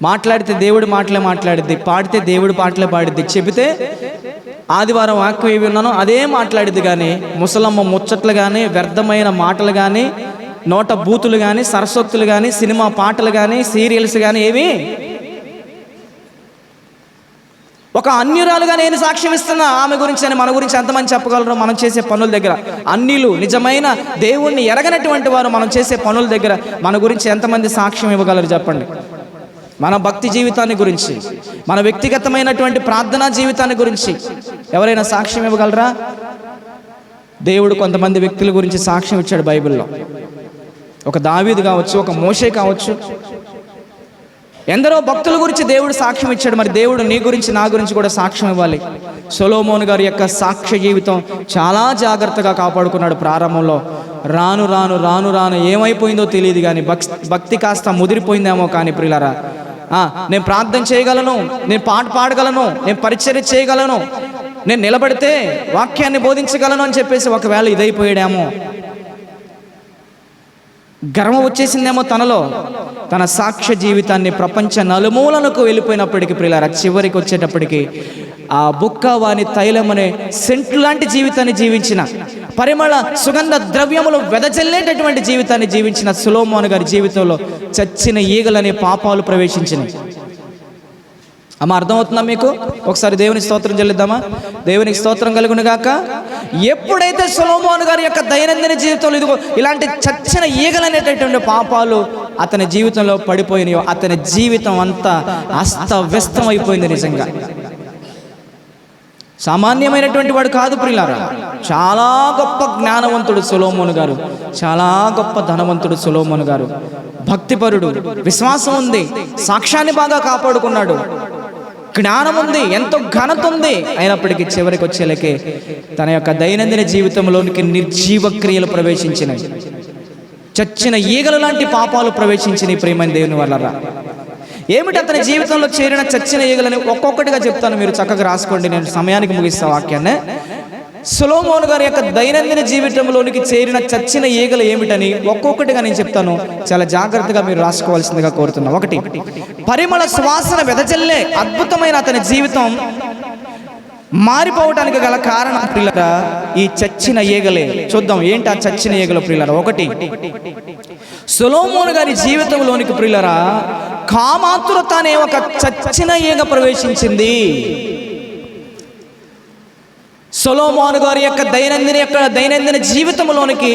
మాట్లాడితే దేవుడి మాటలే మాట్లాడిద్ది, పాడితే దేవుడి పాటలే పాడిద్ది, చెబితే ఆదివారం వాక్యం ఏవి ఉన్నానో అదే మాట్లాడిద్ది. కానీ ముసలమ్మ ముచ్చట్లు కానీ, వ్యర్థమైన మాటలు కానీ, నోట బూతులు కానీ, సరస్వక్తులు కానీ, సినిమా పాటలు కానీ, సీరియల్స్ కానీ ఏవి. ఒక అన్యురాలుగా నేను సాక్ష్యం ఇస్తున్నా ఆమె గురించి అని. మన గురించి ఎంతమంది చెప్పగలరు? మనం చేసే పనుల దగ్గర అన్యులు, నిజమైన దేవుణ్ణి ఎరగనటువంటి వారు మనం చేసే పనుల దగ్గర మన గురించి ఎంతమంది సాక్ష్యం ఇవ్వగలరు చెప్పండి? మన భక్తి జీవితాన్ని గురించి, మన వ్యక్తిగతమైనటువంటి ప్రార్థనా జీవితాన్ని గురించి ఎవరైనా సాక్ష్యం ఇవ్వగలరా? దేవుడు కొంతమంది వ్యక్తుల గురించి సాక్ష్యం ఇచ్చాడు బైబిల్లో. ఒక దావీదు కావచ్చు, ఒక మోషే కావచ్చు, ఎందరో భక్తుల గురించి దేవుడు సాక్ష్యం ఇచ్చాడు. మరి దేవుడు నీ గురించి, నా గురించి కూడా సాక్ష్యం ఇవ్వాలి. సొలొమోను గారి యొక్క సాక్ష్య జీవితం చాలా జాగ్రత్తగా కాపాడుకున్నాడు. ప్రారంభంలో రాను రాను ఏమైపోయిందో తెలియదు, కానీ భక్తి కాస్త ముదిరిపోయిందేమో. కానీ ప్రియులారా నేను ప్రార్థన చేయగలను, నేను పాట పాడగలను, నేను పరిచర్య చేయగలను, నేను నిలబడితే వాక్యాన్ని బోధించగలను అని చెప్పేసి ఒకవేళ ఇదైపోయాడేమో, గర్వం వచ్చేసిందేమో తనలో. తన సాక్ష్య జీవితాన్ని ప్రపంచ నలుమూలలకు వెళ్ళిపోయినప్పటికీ ప్రియులారా చివరికి వచ్చేటప్పటికి ఆ బుక్క వాని తైలం అనే సెంటు లాంటి జీవితాన్ని జీవించిన, పరిమళ సుగంధ ద్రవ్యములు వెదజల్లేటటువంటి జీవితాన్ని జీవించిన సొలొమోను గారి జీవితంలో చచ్చిన ఈగలనే పాపాలు ప్రవేశించినాయి. అమ్మ అర్థమవుతుందా మీకు? ఒకసారి దేవునికి స్తోత్రం చెల్లిద్దామా? దేవునికి స్తోత్రం కలుగును గాక. ఎప్పుడైతే సొలొమోను గారి యొక్క దైనందిన జీవితంలో ఇదిగో ఇలాంటి చచ్చిన ఈగలనేటటువంటి పాపాలు అతని జీవితంలో పడిపోయినాయో అతని జీవితం అంతా అస్తవ్యస్తం అయిపోయింది. నిజంగా సామాన్యమైనటువంటి వాడు కాదు ప్రియులారా. చాలా గొప్ప జ్ఞానవంతుడు సొలొమోను గారు, చాలా గొప్ప ధనవంతుడు సొలొమోను గారు. భక్తిపరుడు, విశ్వాసం ఉంది, సాక్ష్యాన్ని బాగా కాపాడుకున్నాడు, జ్ఞానం ఉంది, ఎంతో ఘనత ఉంది. అయినప్పటికీ చివరికి వచ్చేలకే తన యొక్క దైనందిన జీవితంలోనికి నిర్జీవ క్రియలు ప్రవేశించినాయి, చచ్చిన ఈగలు లాంటి పాపాలు ప్రవేశించినాయి. ప్రియమైన దేవుని వల్లరా ఏమిటి అతని జీవితంలో చేరిన చచ్చిన ఈగలని ఒక్కొక్కటిగా చెప్తాను, మీరు చక్కగా రాసుకోండి, నేను సమయానికి ముగిస్తా వాక్యాన్ని. సొలొమోను గారి యొక్క దైనందిన జీవితంలోనికి చేరిన చచ్చిన ఈగలు ఏమిటని ఒక్కొక్కటిగా నేను చెప్తాను, చాలా జాగ్రత్తగా మీరు రాసుకోవాల్సిందిగా కోరుతున్నా. ఒకటి, పరిమళ సువాసన వెదజల్లే అద్భుతమైన అతని జీవితం మారిపోవటానికి గల కారణం ప్రియులారా ఈ చచ్చిన ఈగలే. చూద్దాం ఏంటి ఆ చచ్చిన ఈగలు ప్రియులారా. ఒకటి, సొలొమోను గారి జీవితంలోనికి ప్రియులారా కామాతురత అనే ఒక చచ్చిన ఈగ ప్రవేశించింది. సొలొమోను గారి యొక్క దైనందిన జీవితంలోనికి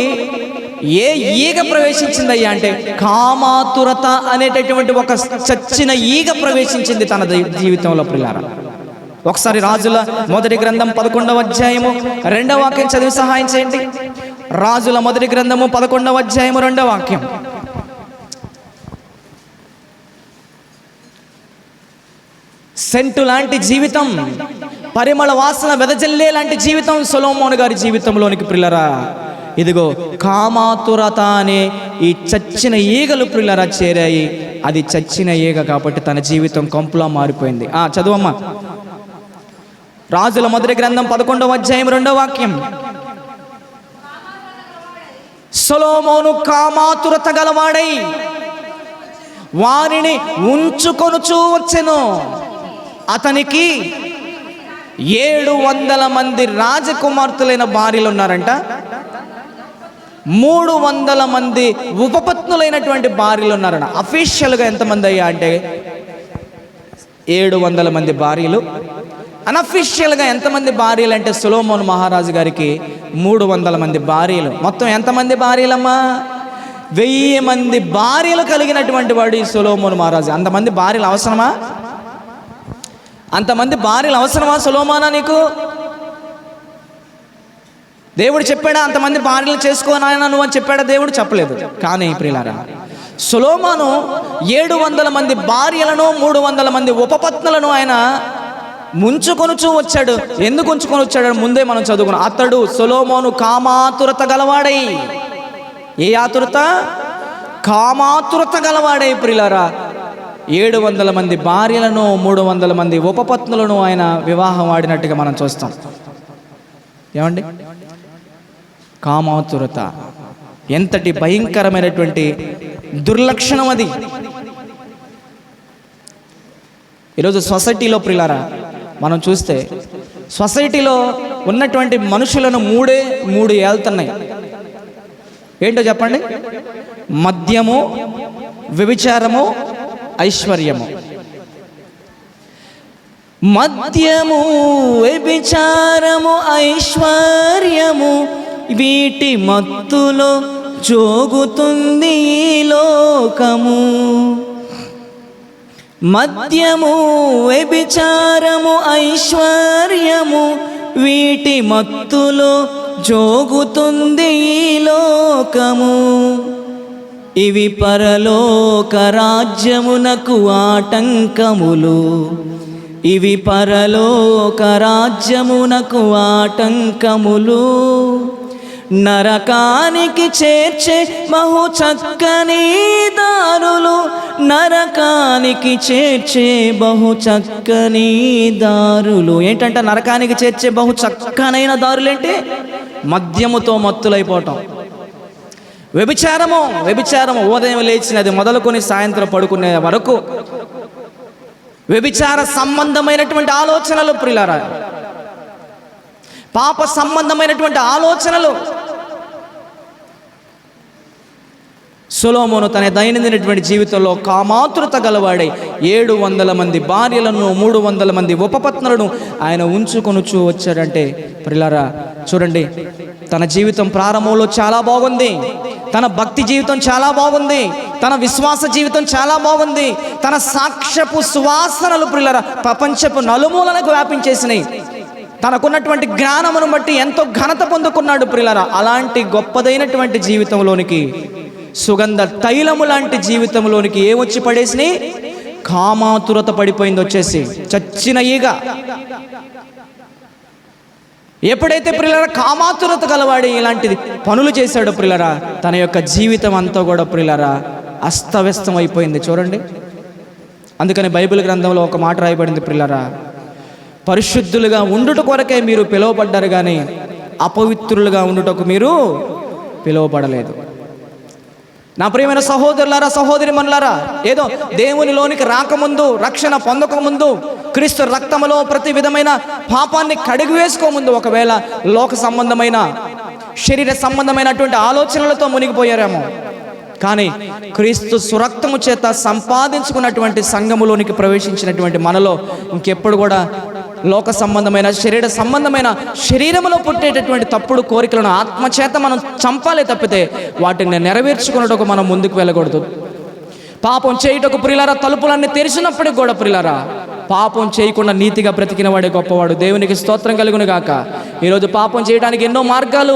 ఏ ఈగ ప్రవేశించిందయ్యా అంటే కామాతురత అనేటటువంటి ఒక చచ్చిన ఈగ ప్రవేశించింది తన జీవితంలో ప్రియులారా. ఒకసారి రాజుల మొదటి గ్రంథం 11వ అధ్యాయము 2వ వాక్యం చదివి సహాయం చేయండి. రాజుల మొదటి గ్రంథము 11వ అధ్యాయము 2వ వాక్యం. సెంటు లాంటి జీవితం, పరిమళ వాసన వెదజల్లే లాంటి జీవితం సొలొమోను గారి జీవితంలోనికి ప్రియులారా ఇదిగో కామాతురత అనే ఈ చచ్చిన ఈగలు ప్రియులారా చేరాయి. అది చచ్చిన ఈగ కాబట్టి తన జీవితం కంపులా మారిపోయింది. చదువమ్మా. రాజుల మొదటి గ్రంథం 11వ అధ్యాయం 2వ వాక్యం. సొలొమోను కామాతురత గలవాడై వారిని ఉంచుకొనుచూ వచ్చెను. అతనికి 700 మంది రాజకుమార్తెలైన భార్యలు ఉన్నారంట. 300 మంది ఉపపత్నులైనటువంటి భార్యలు ఉన్నారట. అఫీషియల్గా ఎంతమంది అయ్యా అంటే 700 మంది భార్యలు. అన్అఫీషియల్గా ఎంతమంది భార్యలు అంటే సొలొమోను మహారాజు గారికి 300 మంది భార్యలు. మొత్తం ఎంతమంది భార్యలమ్మా? 1000 మంది భార్యలు కలిగినటువంటి వాడు ఈ సొలొమోను మహారాజు. అంతమంది భార్యలు అవసరమా? అంతమంది భార్యలు అవసరమా సొలొమోనా నీకు? దేవుడు చెప్పాడా అంతమంది భార్యలు చేసుకోనాయన నువ్వు అని చెప్పాడా? దేవుడు చెప్పలేదు. కానీ ప్రియులారా సొలొమోను 700 మంది భార్యలను 300 మంది ఉపపత్నులను ఆయన ముంచుకొనుచూ వచ్చాడు. ఎందుకు ఉంచుకొని వచ్చాడు ముందే మనం చదువుకున్నాం. అతడు సొలొమోను కామాతురత గలవాడై, ఏ ఆతురత? కామాతురత గలవాడై ప్రియులారా 700 మంది భార్యలను 300 మంది ఉపపత్నులను ఆయన వివాహం ఆడినట్టుగా మనం చూస్తాం. ఏమండి? కామాతురత ఎంతటి భయంకరమైనటువంటి దుర్లక్షణం అది. ఈరోజు సొసైటీలో ప్రియులారా మనం చూస్తే సొసైటీలో ఉన్నటువంటి మనుషులను మూడు ఏళ్తున్నాయి. ఏంటో చెప్పండి? మద్యము, వ్యభిచారము, ఐశ్వర్యము. మద్యము, వ్యభిచారము, ఐశ్వర్యము వీటి మత్తులో జోగుతుంది ఈ లోకము. మద్యము, వ్యభిచారము, ఐశ్వర్యము వీటి మత్తులో జోగుతుంది ఈ లోకము. ఇవి పరలోక రాజ్యమునకు ఆటంకములు. ఇవి పరలోక రాజ్యమునకు ఆటంకములు. నరకానికి చేర్చే బహు చక్కని దారులు. నరకానికి చేర్చే బహు చక్కని దారులు. ఏంటంటే నరకానికి చేర్చే బహు చక్కనైన దారులేంటి? మద్యముతో మత్తులైపోవటం. వ్యభిచారము ఉదయం లేచినది మొదలుకొని సాయంత్రం పడుకునే వరకు వ్యభిచార సంబంధమైనటువంటి ఆలోచనలు ప్రియులారా, పాప సంబంధమైనటువంటి ఆలోచనలు. సొలొమోను తన దైనందినటువంటి జీవితంలో కామాతురత గలవాడై 700 మంది భార్యలను 300 మంది ఉపపత్నులను ఆయన ఉంచుకొనుచూ వచ్చాడంటే ప్రియులారా చూడండి, తన జీవితం ప్రారంభంలో చాలా బాగుంది. తన భక్తి జీవితం చాలా బాగుంది. తన విశ్వాస జీవితం చాలా బాగుంది. తన సాక్ష్యపు సువాసనలు ప్రియులారా ప్రపంచపు నలుమూలలకు వ్యాపించేసినాయి. తనకున్నటువంటి జ్ఞానమును బట్టి ఎంతో ఘనత పొందుకున్నాడు ప్రియులారా. అలాంటి గొప్పదైనటువంటి జీవితంలోనికి, సుగంధ తైలము లాంటి జీవితంలోనికి ఏమొచ్చి పడేసినాయి? కామాతురత పడిపోయింది. వచ్చేసి చచ్చిన ఈగ. ఎప్పుడైతే ప్రియులారా కామాతురత గలవాడి ఇలాంటిది పనులు చేశాడు ప్రియులారా, తన యొక్క జీవితం అంతా కూడా ప్రియులారా అస్తవ్యస్తం అయిపోయింది. చూడండి, అందుకని బైబిల్ గ్రంథంలో ఒక మాట రాయబడింది ప్రియులారా, పరిశుద్ధులుగా ఉండుట కొరకే మీరు పిలువబడ్డారు కానీ అపవిత్రులుగా ఉండుటకు మీరు పిలువబడలేదు. నా ప్రియమైన సహోదరులారా, సహోదరిమణులారా, ఏదో దేవునిలోనికి రాకముందు, రక్షణ పొందకముందు క్రీస్తు రక్తములో ప్రతి విధమైన పాపాన్ని కడిగి వేసుకోముందు ఒకవేళ లోక సంబంధమైన శరీర సంబంధమైనటువంటి ఆలోచనలతో మునిగిపోయారేమో. కానీ క్రీస్తు సురక్తము చేత సంపాదించుకున్నటువంటి సంఘములోనికి ప్రవేశించినటువంటి మనలో ఇంకెప్పుడు కూడా లోక సంబంధమైన శరీర సంబంధమైన శరీరములో పుట్టేటటువంటి తప్పుడు కోరికలను ఆత్మచేత మనం చంపాలే తప్పితే వాటిని నెరవేర్చుకున్నట్టుకు మనం ముందుకు వెళ్ళకూడదు. పాపం చేయుటకు ప్రియులారా తలుపులన్నీ తెరిచినప్పటికి కూడా ప్రియులారా పాపం చేయకుండా నీతిగా బ్రతికిన వాడే గొప్పవాడు. దేవునికి స్తోత్రం కలుగును గాక. ఈరోజు పాపం చేయడానికి ఎన్నో మార్గాలు.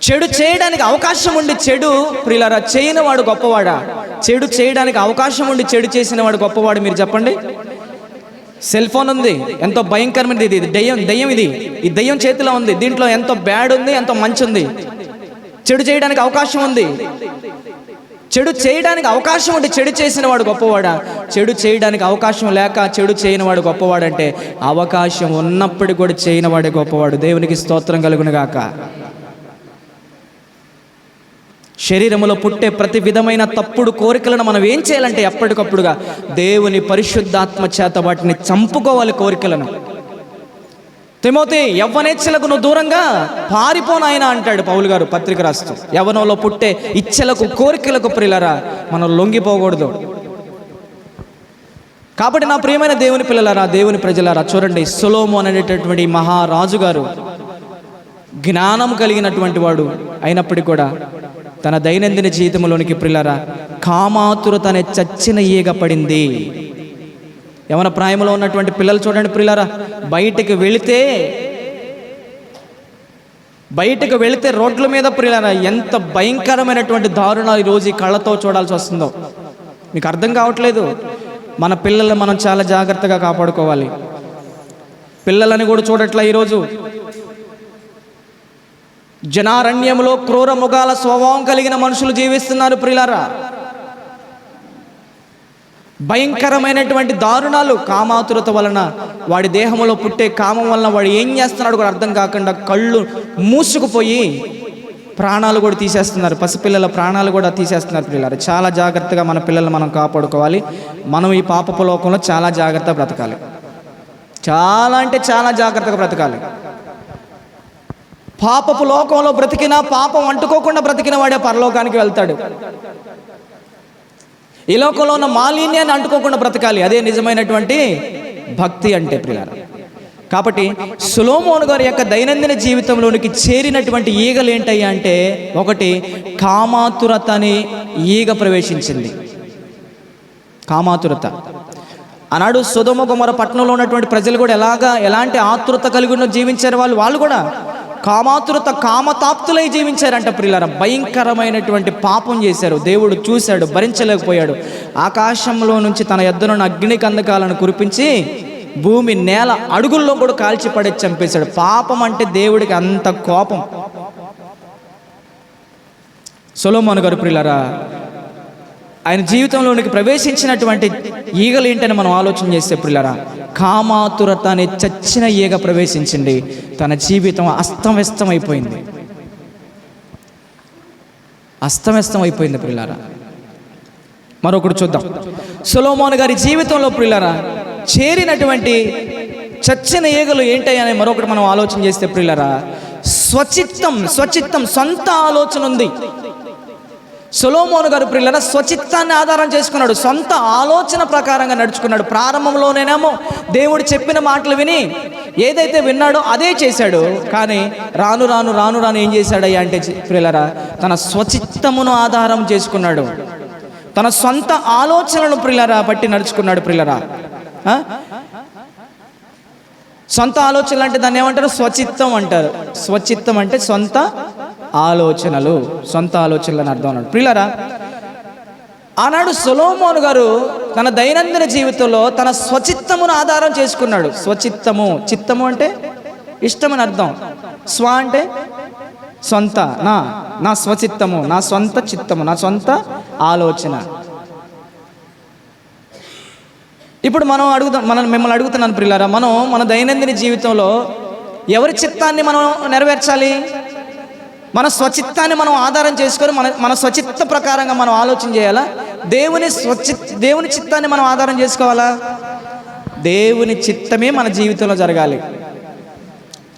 చెడు చేయడానికి అవకాశం ఉండి చెడు ప్రియులారా చేయని వాడు గొప్పవాడా? చెడు చేయడానికి అవకాశం ఉండి చెడు చేసిన వాడు గొప్పవాడు? మీరు చెప్పండి. సెల్ ఫోన్ ఉంది, ఎంతో భయంకరమైనది. ఇది దెయ్యం ఇది. ఈ దెయ్యం చేతిలో ఉంది. దీంట్లో ఎంతో బ్యాడ్ ఉంది, ఎంతో మంచి ఉంది. చెడు చేయడానికి అవకాశం ఉంది. చెడు చేయడానికి అవకాశం ఉండి చెడు చేసిన వాడు గొప్పవాడా? చెడు చేయడానికి అవకాశం లేక చెడు చేయని వాడు గొప్పవాడంటే అవకాశం ఉన్నప్పటికీ కూడా చేయని వాడే గొప్పవాడు. దేవునికి స్తోత్రం కలుగును గాక. శరీరములో పుట్టే ప్రతి విధమైన తప్పుడు కోరికలను మనం ఏం చేయాలంటే ఎప్పటికప్పుడుగా దేవుని పరిశుద్ధాత్మ చేత వాటిని చంపుకోవాలి. కోరికలను తిమోతి యవ్వనేచ్ఛలకు నువ్వు దూరంగా పారిపోనాయన అంటాడు పౌలు గారు పత్రిక రాస్తూ. యవ్వనంలో పుట్టే ఇచ్ఛలకు కోరికలకు ప్రియులారా మనం లొంగిపోకూడదు. కాబట్టి నా ప్రియమైన దేవుని పిల్లలారా, దేవుని ప్రజలారా, చూడండి, సొలొమోను అనేటటువంటి మహారాజు గారు జ్ఞానం కలిగినటువంటి వాడు అయినప్పటికీ కూడా తన దైనందిన జీవితంలోనికి ప్రియులారా కామాతురత అనే చచ్చిన ఈగ పడింది. యవన ప్రాయంలో ఉన్నటువంటి పిల్లలు చూడండి ప్రియులారా, బయటికి వెళితే రోడ్ల మీద ప్రియులారా ఎంత భయంకరమైనటువంటి దారుణాలు ఈరోజు ఈ కళ్ళతో చూడాల్సి వస్తుందో మీకు అర్థం కావట్లేదు. మన పిల్లల్ని మనం చాలా జాగ్రత్తగా కాపాడుకోవాలి. పిల్లలని కూడా చూడట్లా. ఈరోజు జనారణ్యంలో క్రూర మృగాల స్వభావం కలిగిన మనుషులు జీవిస్తున్నారు ప్రియులారా. భయంకరమైనటువంటి దారుణాలు కామాతురత వలన, వాడి దేహంలో పుట్టే కామం వలన వాడు ఏం చేస్తున్నాడు కూడా అర్థం కాకుండా కళ్ళు మూసుకుపోయి ప్రాణాలు కూడా తీసేస్తున్నారు. పసిపిల్లల ప్రాణాలు కూడా తీసేస్తున్నారు పిల్లలు. చాలా జాగ్రత్తగా మన పిల్లల్ని మనం కాపాడుకోవాలి. మనం ఈ పాపపు లోకంలో చాలా జాగ్రత్తగా బ్రతకాలి. చాలా అంటే చాలా జాగ్రత్తగా బ్రతకాలి. పాపపు లోకంలో బ్రతికినా పాపం అంటుకోకుండా బ్రతికిన వాడే పరలోకానికి వెళ్తాడు. ఈ లోకంలో ఉన్న మాలిన్యాన్ని అంటుకోకుండా బ్రతకాలి. అదే నిజమైనటువంటి భక్తి అంటే ప్రియులారా. కాబట్టి సొలొమోను గారి యొక్క దైనందిన జీవితంలోనికి చేరినటువంటి ఈగలు ఏంటయ్యా అంటే, ఒకటి కామాతురత అనే ఈగ ప్రవేశించింది. కామాతురత. ఆనాడు సొదొమ గొమొర్రా పట్టణంలో ఉన్నటువంటి ప్రజలు కూడా ఎలాంటి ఆతురత కలిగి జీవించారు. వాళ్ళు కూడా కామాతురత కామతాప్తులై జీవించారంట ప్రియులారా. భయంకరమైనటువంటి పాపం చేశారు. దేవుడు చూశాడు, భరించలేకపోయాడు. ఆకాశంలో నుంచి తన యొద్దనున్న అగ్ని కందకాలను కురిపించి భూమి నేల అడుగుల్లో కూడా కాల్చి పడేసి చంపేశాడు. పాపం అంటే దేవుడికి అంత కోపం. సొలొమోను గారు ప్రియులారా ఆయన జీవితంలోనికి ప్రవేశించినటువంటి ఈగలు ఏంటని మనం ఆలోచన చేస్తే ప్రియులారా, కామాతురత అనే చచ్చిన ఈగ ప్రవేశించింది. తన జీవితం అస్తవ్యస్తమైపోయింది ప్రియులారా. మరొకటి చూద్దాం. సొలొమోను గారి జీవితంలో ప్రియులారా చేరినటువంటి చచ్చిన ఈగలు ఏంటని మరొకటి మనం ఆలోచన చేస్తే ప్రియులారా, స్వచిత్తం సొంత ఆలోచన ఉంది. సొలొమోను గారు ప్రియులారా స్వచిత్తాన్ని ఆధారం చేసుకున్నాడు. సొంత ఆలోచన ప్రకారంగా నడుచుకున్నాడు. ప్రారంభంలోనేమో దేవుడు చెప్పిన మాటలు విని ఏదైతే విన్నాడో అదే చేశాడు. కానీ రాను రాను ఏం చేశాడయ్యా అంటే ప్రియులారా తన స్వచిత్తమును ఆధారం చేసుకున్నాడు. తన సొంత ఆలోచనలను ప్రియులారా బట్టి నడుచుకున్నాడు ప్రియులారా. సొంత ఆలోచనలు అంటే దాన్ని ఏమంటారు? స్వచిత్తం అంటారు. స్వచిత్తం అంటే సొంత ఆలోచనలు అని అర్థం అన్నాడు ప్రియులారా. ఆనాడు సొలొమోను గారు తన దైనందిన జీవితంలో తన స్వచిత్తమును ఆధారం చేసుకున్నాడు. చిత్తము అంటే ఇష్టమని అర్థం. స్వ అంటే సొంత. నా స్వచిత్తము, నా సొంత చిత్తము, నా సొంత ఆలోచన. ఇప్పుడు మిమ్మల్ని అడుగుతున్నాను ప్రియులారా, మనం మన దైనందిన జీవితంలో ఎవరి చిత్తాన్ని మనం నెరవేర్చాలి? మన స్వచిత్తాన్ని మనం ఆధారం చేసుకొని మన స్వచిత్త ప్రకారంగా మనం ఆలోచన చేయాలా? దేవుని చిత్తాన్ని మనం ఆధారం చేసుకోవాలా? దేవుని చిత్తమే మన జీవితంలో జరగాలి.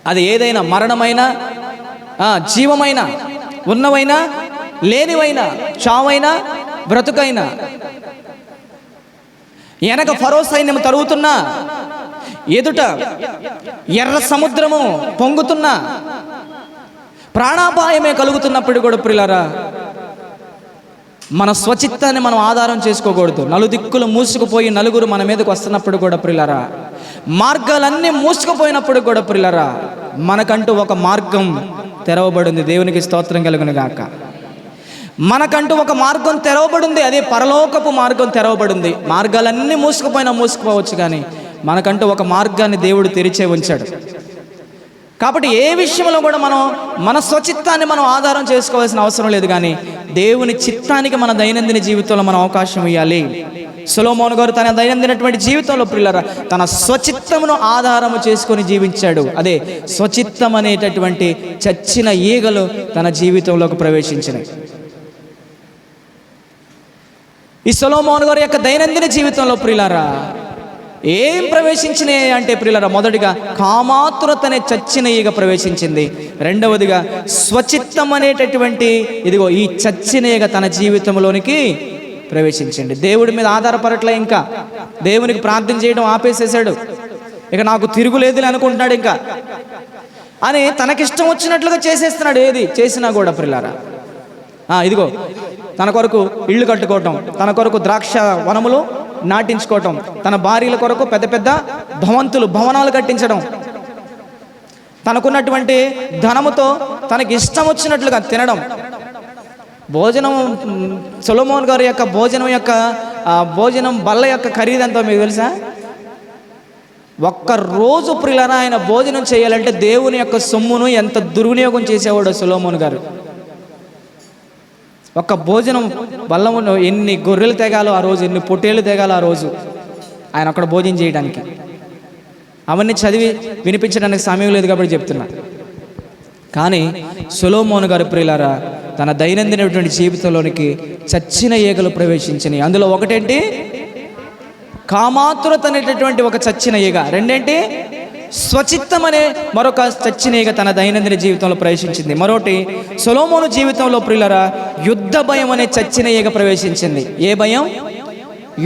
అది ఏదైనా, మరణమైనా, జీవమైనా, ఉన్నవైనా, లేనివైనా, చావైనా, బ్రతుకైనా. వెనక ఫరో సైన్యం తరుగుతున్నా, ఎదుట ఎర్ర సముద్రము పొంగుతున్నా, ప్రాణాపాయమే కలుగుతున్నప్పుడు కూడా ప్రియులారా, మన స్వచిత్తాన్ని మనం ఆధారం చేసుకోకూడదు. నలుదిక్కులు మూసుకుపోయి నలుగురు మన మీదకి వస్తున్నప్పుడు కూడా ప్రియులారా, మార్గాలన్నీ మూసుకుపోయినప్పుడు కూడా ప్రియులారా, మనకంటూ ఒక మార్గం తెరవబడింది. దేవునికి స్తోత్రం కలుగును గాక. మనకంటూ ఒక మార్గం తెరవబడింది, అదే పరలోకపు మార్గం తెరవబడింది. మార్గాలన్నీ మూసుకుపోవచ్చు, కానీ మనకంటూ ఒక మార్గాన్ని దేవుడు తెరిచే ఉంచాడు. కాబట్టి ఏ విషయంలో కూడా మనం మన స్వచిత్తాన్ని మనం ఆధారం చేసుకోవాల్సిన అవసరం లేదు, కానీ దేవుని చిత్తానికి మన దైనందిన జీవితంలో మనం అవకాశం ఇవ్వాలి. సొలొమోను గారు తన దైనందినటువంటి జీవితంలో ప్రియులారా తన స్వచిత్తమును ఆధారము చేసుకొని జీవించాడు. అదే స్వచిత్తం అనేటటువంటి చచ్చిన ఈగలు తన జీవితంలోకి ప్రవేశించినాయి. ఈ సొలొమోను గారి యొక్క దైనందిన జీవితంలో ప్రియులారా ఏం ప్రవేశించినాయి అంటే ప్రియులారా, మొదటిగా కామాతురత అనే చచ్చిన ఈగ ప్రవేశించింది. రెండవదిగా స్వచిత్తం అనేటటువంటి ఇదిగో ఈ చచ్చిన ఈగ తన జీవితంలోనికి ప్రవేశించండి. దేవుడి మీద ఆధారపడట్లే, ఇంకా దేవునికి ప్రార్థన చేయడం ఆపేసేసాడు. ఇక నాకు తిరుగులేదులే అనుకుంటున్నాడు ఇంకా అని తనకిష్టం వచ్చినట్లుగా చేసేస్తున్నాడు. ఏది చేసినా కూడా ప్రియులారా ఇదిగో తన కొరకు ఇళ్ళు కట్టుకోవటం, తన కొరకు ద్రాక్ష వనములు నాటించుకోవటం, తన భార్యల కొరకు పెద్ద పెద్ద భవనాలు కట్టించడం, తనకున్నటువంటి ధనముతో తనకి ఇష్టం వచ్చినట్లుగా తినడం. భోజనం సొలొమోను గారి యొక్క భోజనం బల్ల యొక్క ఖరీదంతో మీకు తెలుసా? ఒక్కరోజు ప్రియులారా ఆయన భోజనం చేయాలంటే దేవుని యొక్క సొమ్మును ఎంత దుర్వినియోగం చేసేవాడు సొలొమోను గారు. ఒక్క భోజనం బల్లమును ఎన్ని గొర్రెలు తెగాలో ఆ రోజు, ఎన్ని పొట్టేళ్ళు తెగాలో ఆ రోజు ఆయన అక్కడ భోజనం చేయడానికి. అవన్నీ చదివి వినిపించడానికి సమయం లేదు కాబట్టి చెప్తున్నా. కానీ సొలొమోను గారు ప్రియులారా తన దైనందినటువంటి జీవితంలోనికి చచ్చిన ఈగలు ప్రవేశించినాయి. అందులో ఒకటేంటి, కామాతురత అనేటటువంటి ఒక చచ్చిన ఈగ. రెండేంటి, స్వచిత్తం అనే మరొక చచ్చిన ఈగ తన దైనందిన జీవితంలో ప్రవేశించింది. మరొకటి సొలొమోను జీవితంలో ప్రియులారా యుద్ధ భయం అనే చచ్చిన ఈగ ప్రవేశించింది. ఏ భయం?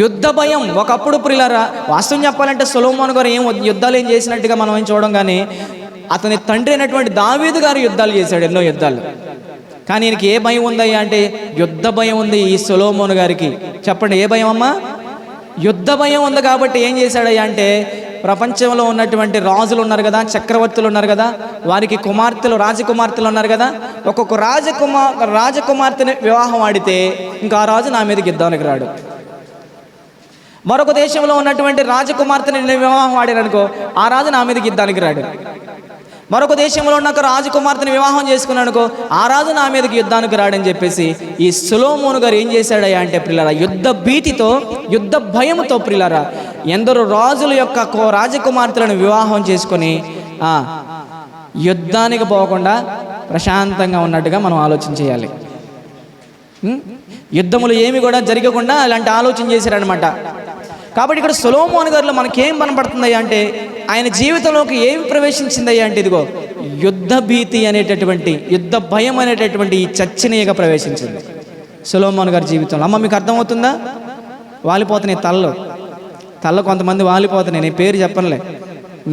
యుద్ధ భయం. ఒకప్పుడు ప్రియులారా వాస్తవం చెప్పాలంటే సొలొమోను గారు యుద్ధాలు ఏం చేసినట్టుగా మనం ఏం చూడం, కానీ అతని తండ్రి అయినటువంటి దావీదు గారు యుద్ధాలు చేశాడు, ఎన్నో యుద్ధాలు. కానీ ఈయనకి ఏ భయం ఉందయ్యా అంటే యుద్ధ భయం ఉంది ఈ సొలొమోను గారికి. చెప్పండి, ఏ భయం అమ్మా? యుద్ధ భయం ఉంది. కాబట్టి ఏం చేశాడయ్యా అంటే ప్రపంచంలో ఉన్నటువంటి రాజులు ఉన్నారు కదా, చక్రవర్తులు ఉన్నారు కదా, వారికి రాజకుమార్తెలు ఉన్నారు కదా, ఒక్కొక్క రాజకుమార్తెని వివాహం ఆడితే ఇంకా ఆ రాజు నా మీదకి యుద్ధానికి రాడు. మరొక దేశంలో ఉన్నటువంటి రాజకుమార్తెని వివాహం ఆడారనుకో ఆ రాజు నా మీదకి యుద్ధానికి రాడు. మరొక దేశంలో ఉన్న రాజకుమార్తెని వివాహం చేసుకున్నానుకో ఆ రాజు నా మీదకి యుద్ధానికి రాడని చెప్పేసి ఈ సొలొమోను గారు ఏం చేశాడయ్యా అంటే ప్రియులారా యుద్ధ భీతితో, యుద్ధ భయముతో ప్రియులారా ఎందరో రాజుల యొక్క రాజకుమార్తెలను వివాహం చేసుకొని యుద్ధానికి పోకుండా ప్రశాంతంగా ఉన్నట్టుగా మనం ఆలోచన చేయాలి. యుద్ధములు ఏమి కూడా జరగకుండా అలాంటి ఆలోచన చేశారనమాట. కాబట్టి ఇక్కడ సొలొమోను గారిలో మనకేం కనపడుతుందయ్యా అంటే ఆయన జీవితంలోకి ఏమి ప్రవేశించిందయ్యా అంటే ఇదిగో యుద్ధ భీతి అనేటటువంటి, యుద్ధ భయం అనేటటువంటి ఈ చచ్చిన ఈగ ప్రవేశించింది సొలొమోను గారి జీవితంలో. అమ్మ మీకు అర్థమవుతుందా? వాలిపోతున్నాయి తల్ల కొంతమంది వాలిపోతున్నాయి. నేను పేరు చెప్పనులే,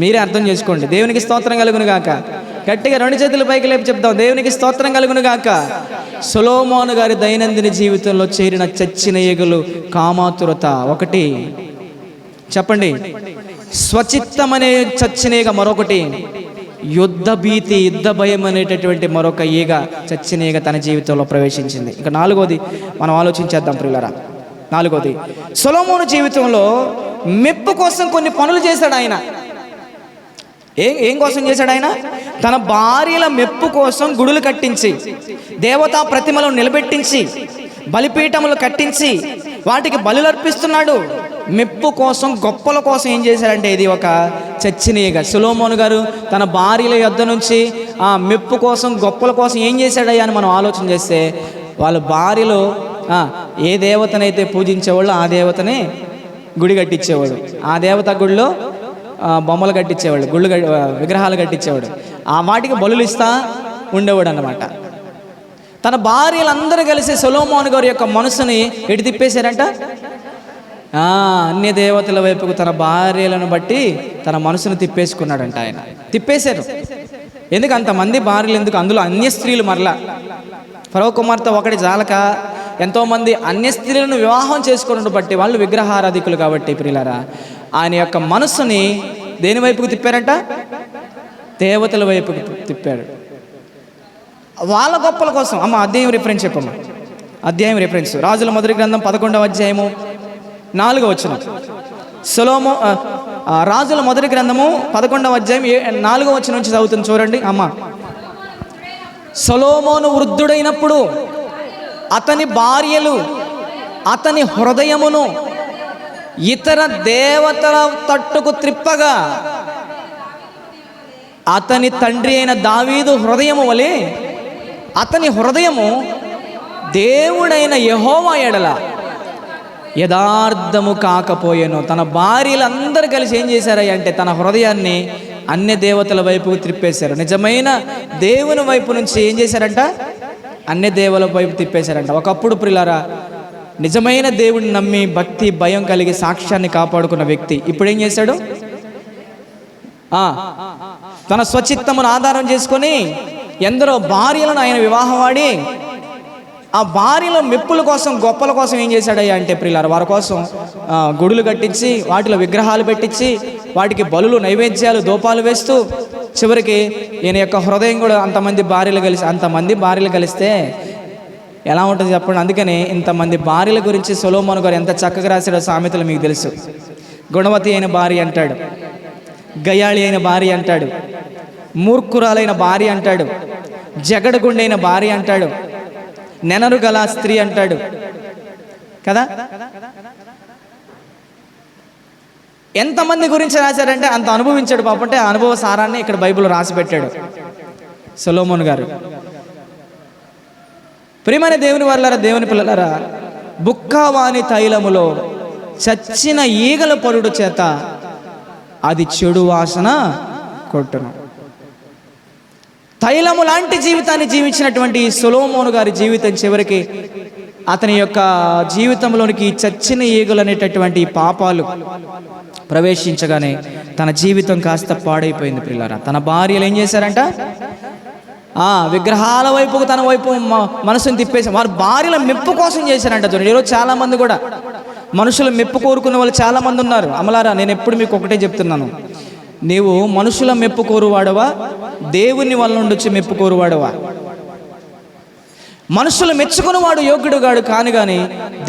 మీరే అర్థం చేసుకోండి. దేవునికి స్తోత్రం కలుగును గాక. గట్టిగా రెండు చేతుల పైకి లేపి చెప్తాం, దేవునికి స్తోత్రం కలుగును గాక. సొలొమోను గారి దైనందిన జీవితంలో చేరిన చచ్చిన ఈగలు కామాతురత ఒకటి, చెప్పండి, స్వచిత్తం అనే చచ్చిన ఈగ మరొకటి, యుద్ధ భీతి, యుద్ధ భయం అనేటటువంటి మరొక ఈగ, చచ్చిన ఈగ తన జీవితంలో ప్రవేశించింది. ఇక నాలుగోది మనం ఆలోచించేద్దాం ప్రియులారా. నాలుగోది సొలొమోను జీవితంలో మెప్పు కోసం కొన్ని పనులు చేశాడు ఆయన. ఏం కోసం చేశాడు ఆయన? తన భార్యల మెప్పు కోసం గుడులు కట్టించి, దేవతా ప్రతిమలను నిలబెట్టించి, బలిపీఠములు కట్టించి వాటికి బలులు అర్పిస్తున్నాడు. మెప్పు కోసం, గొప్పల కోసం ఏం చేశాడంటే ఇది ఒక చచ్చిన ఈగ. సొలొమోను గారు తన భార్యల యొద్ద నుంచి ఆ మెప్పు కోసం, గొప్పల కోసం ఏం చేశాడయ్యా అని మనం ఆలోచన చేస్తే వాళ్ళ భార్యలు ఏ దేవతనైతే పూజించేవాళ్ళు ఆ దేవతనే గుడి కట్టించేవాడు. ఆ దేవత గుడిలో బొమ్మలు కట్టించేవాడు, విగ్రహాలు కట్టించేవాడు. ఆ వాటికి బలులు ఇస్తా ఉండేవాడు అన్నమాట. తన భార్యలందరూ కలిసి సొలొమోను గారి యొక్క మనసుని ఎటు తిప్పేశారంట? అన్య దేవతల వైపుకు తన భార్యలను బట్టి తన మనసును తిప్పేసుకున్నాడంట. ఆయన తిప్పేశారు. ఎందుకు అంతమంది భార్యలు ఎందుకు? అందులో అన్య స్త్రీలు. మరలా ఫరో కుమార్తె ఒకటి జాలక ఎంతోమంది అన్య స్త్రీలను వివాహం చేసుకున్నట్టు బట్టి వాళ్ళు విగ్రహారాధికులు కాబట్టి ప్రియులారా, ఆయన యొక్క మనసుని దేని వైపుకు తిప్పారంట? దేవతల వైపుకు తిప్పారు. వాళ్ళ గొప్పల కోసం. అమ్మ అధ్యాయం రిఫరెన్స్ చెప్పమ్మా. అధ్యాయం రిఫరెన్స్ రాజుల మొదటి గ్రంథం 11వ అధ్యాయము 4వ వచనం. రాజుల మొదటి గ్రంథము 11వ అధ్యాయం 4వ వచనం నుంచి చదువుతుంది చూడండి అమ్మ. సొలొమోను వృద్ధుడైనప్పుడు అతని భార్యలు అతని హృదయమును ఇతర దేవతల తట్టుకు త్రిప్పగా అతని తండ్రి అయిన దావీదు హృదయము వలె అతని హృదయము దేవుడైన యెహోవా ఎడల యథార్థము కాకపోయేను. తన భార్యలందరూ కలిసి ఏం చేశారయ్య అంటే తన హృదయాన్ని అన్య దేవతల వైపుకు త్రిప్పేశారు. నిజమైన దేవుని వైపు నుంచి ఏం చేశారంట? అన్య దేవుల వైపు తిప్పేశారంట. ఒకప్పుడు ప్రియులారా, నిజమైన దేవుడిని నమ్మి భక్తి భయం కలిగి సాక్ష్యాన్ని కాపాడుకున్న వ్యక్తి ఇప్పుడు ఏం చేశాడు? తన స్వచిత్తమును ఆధారం చేసుకొని ఎందరో భార్యలను ఆయన వివాహమాడి ఆ భార్యల మెప్పుల కోసం గొప్పల కోసం ఏం చేశాడయ్యా అంటే ప్రియులారా, వారి కోసం గుడులు కట్టించి వాటిలో విగ్రహాలు పెట్టించి వాటికి బలులు నైవేద్యాలు దూపాలు వేస్తూ చివరికి ఈయన యొక్క హృదయం కూడా అంతమంది భార్యలు కలిస్తే ఎలా ఉంటుంది చెప్పండి. అందుకని ఇంతమంది భార్యల గురించి సొలొమోను గారు ఎంత చక్కగా రాశాడో సామెతలు మీకు తెలుసు. గుణవతి అయిన భార్య అంటాడు, గయాళి అయిన భార్య అంటాడు, మూర్ఖురాలైన భార్య అంటాడు, జగడగుండైన భార్య అంటాడు, నెనరు గల స్త్రీ అంటాడు కదా. ఎంతమంది గురించి రాశాడంటే అంత అనుభవించాడు పాపం. అంటే ఆ అనుభవ సారాన్ని ఇక్కడ బైబిల్ రాసి పెట్టాడు సొలొమోను గారు. ప్రియమైన దేవుని వాళ్ళారా, దేవుని పిల్లలారా, బుక్కవాని తైలములో చచ్చిన ఈగల పరుడు చేత అది చెడు వాసన కొట్టును. తైలము లాంటి జీవితాన్ని జీవించినటువంటి సొలొమోను గారి జీవితం చివరికి అతని యొక్క జీవితంలోనికి చచ్చిన ఈగలు అనేటటువంటి పాపాలు ప్రవేశించగానే తన జీవితం కాస్త పాడైపోయింది ప్రియులారా. తన భార్యలు ఏం చేశారంట? విగ్రహాల వైపుకు తన వైపు మనసుని తిప్పేసి వారి భార్యల మెప్పు కోసం చేశారంట. చూడండి, ఈరోజు చాలామంది కూడా మనుషుల మెప్పు కోరుకునే వాళ్ళు చాలామంది ఉన్నారు. అమలారా, నేను ఎప్పుడు మీకు ఒకటే చెప్తున్నాను, నీవు మనుషుల మెప్పు కోరువాడవా, దేవుని వల్ల నుండి వచ్చి మెప్పు కోరువాడవా? మనుషులు మెచ్చుకునేవాడు యోగ్యుడు గాడు కాను కానీ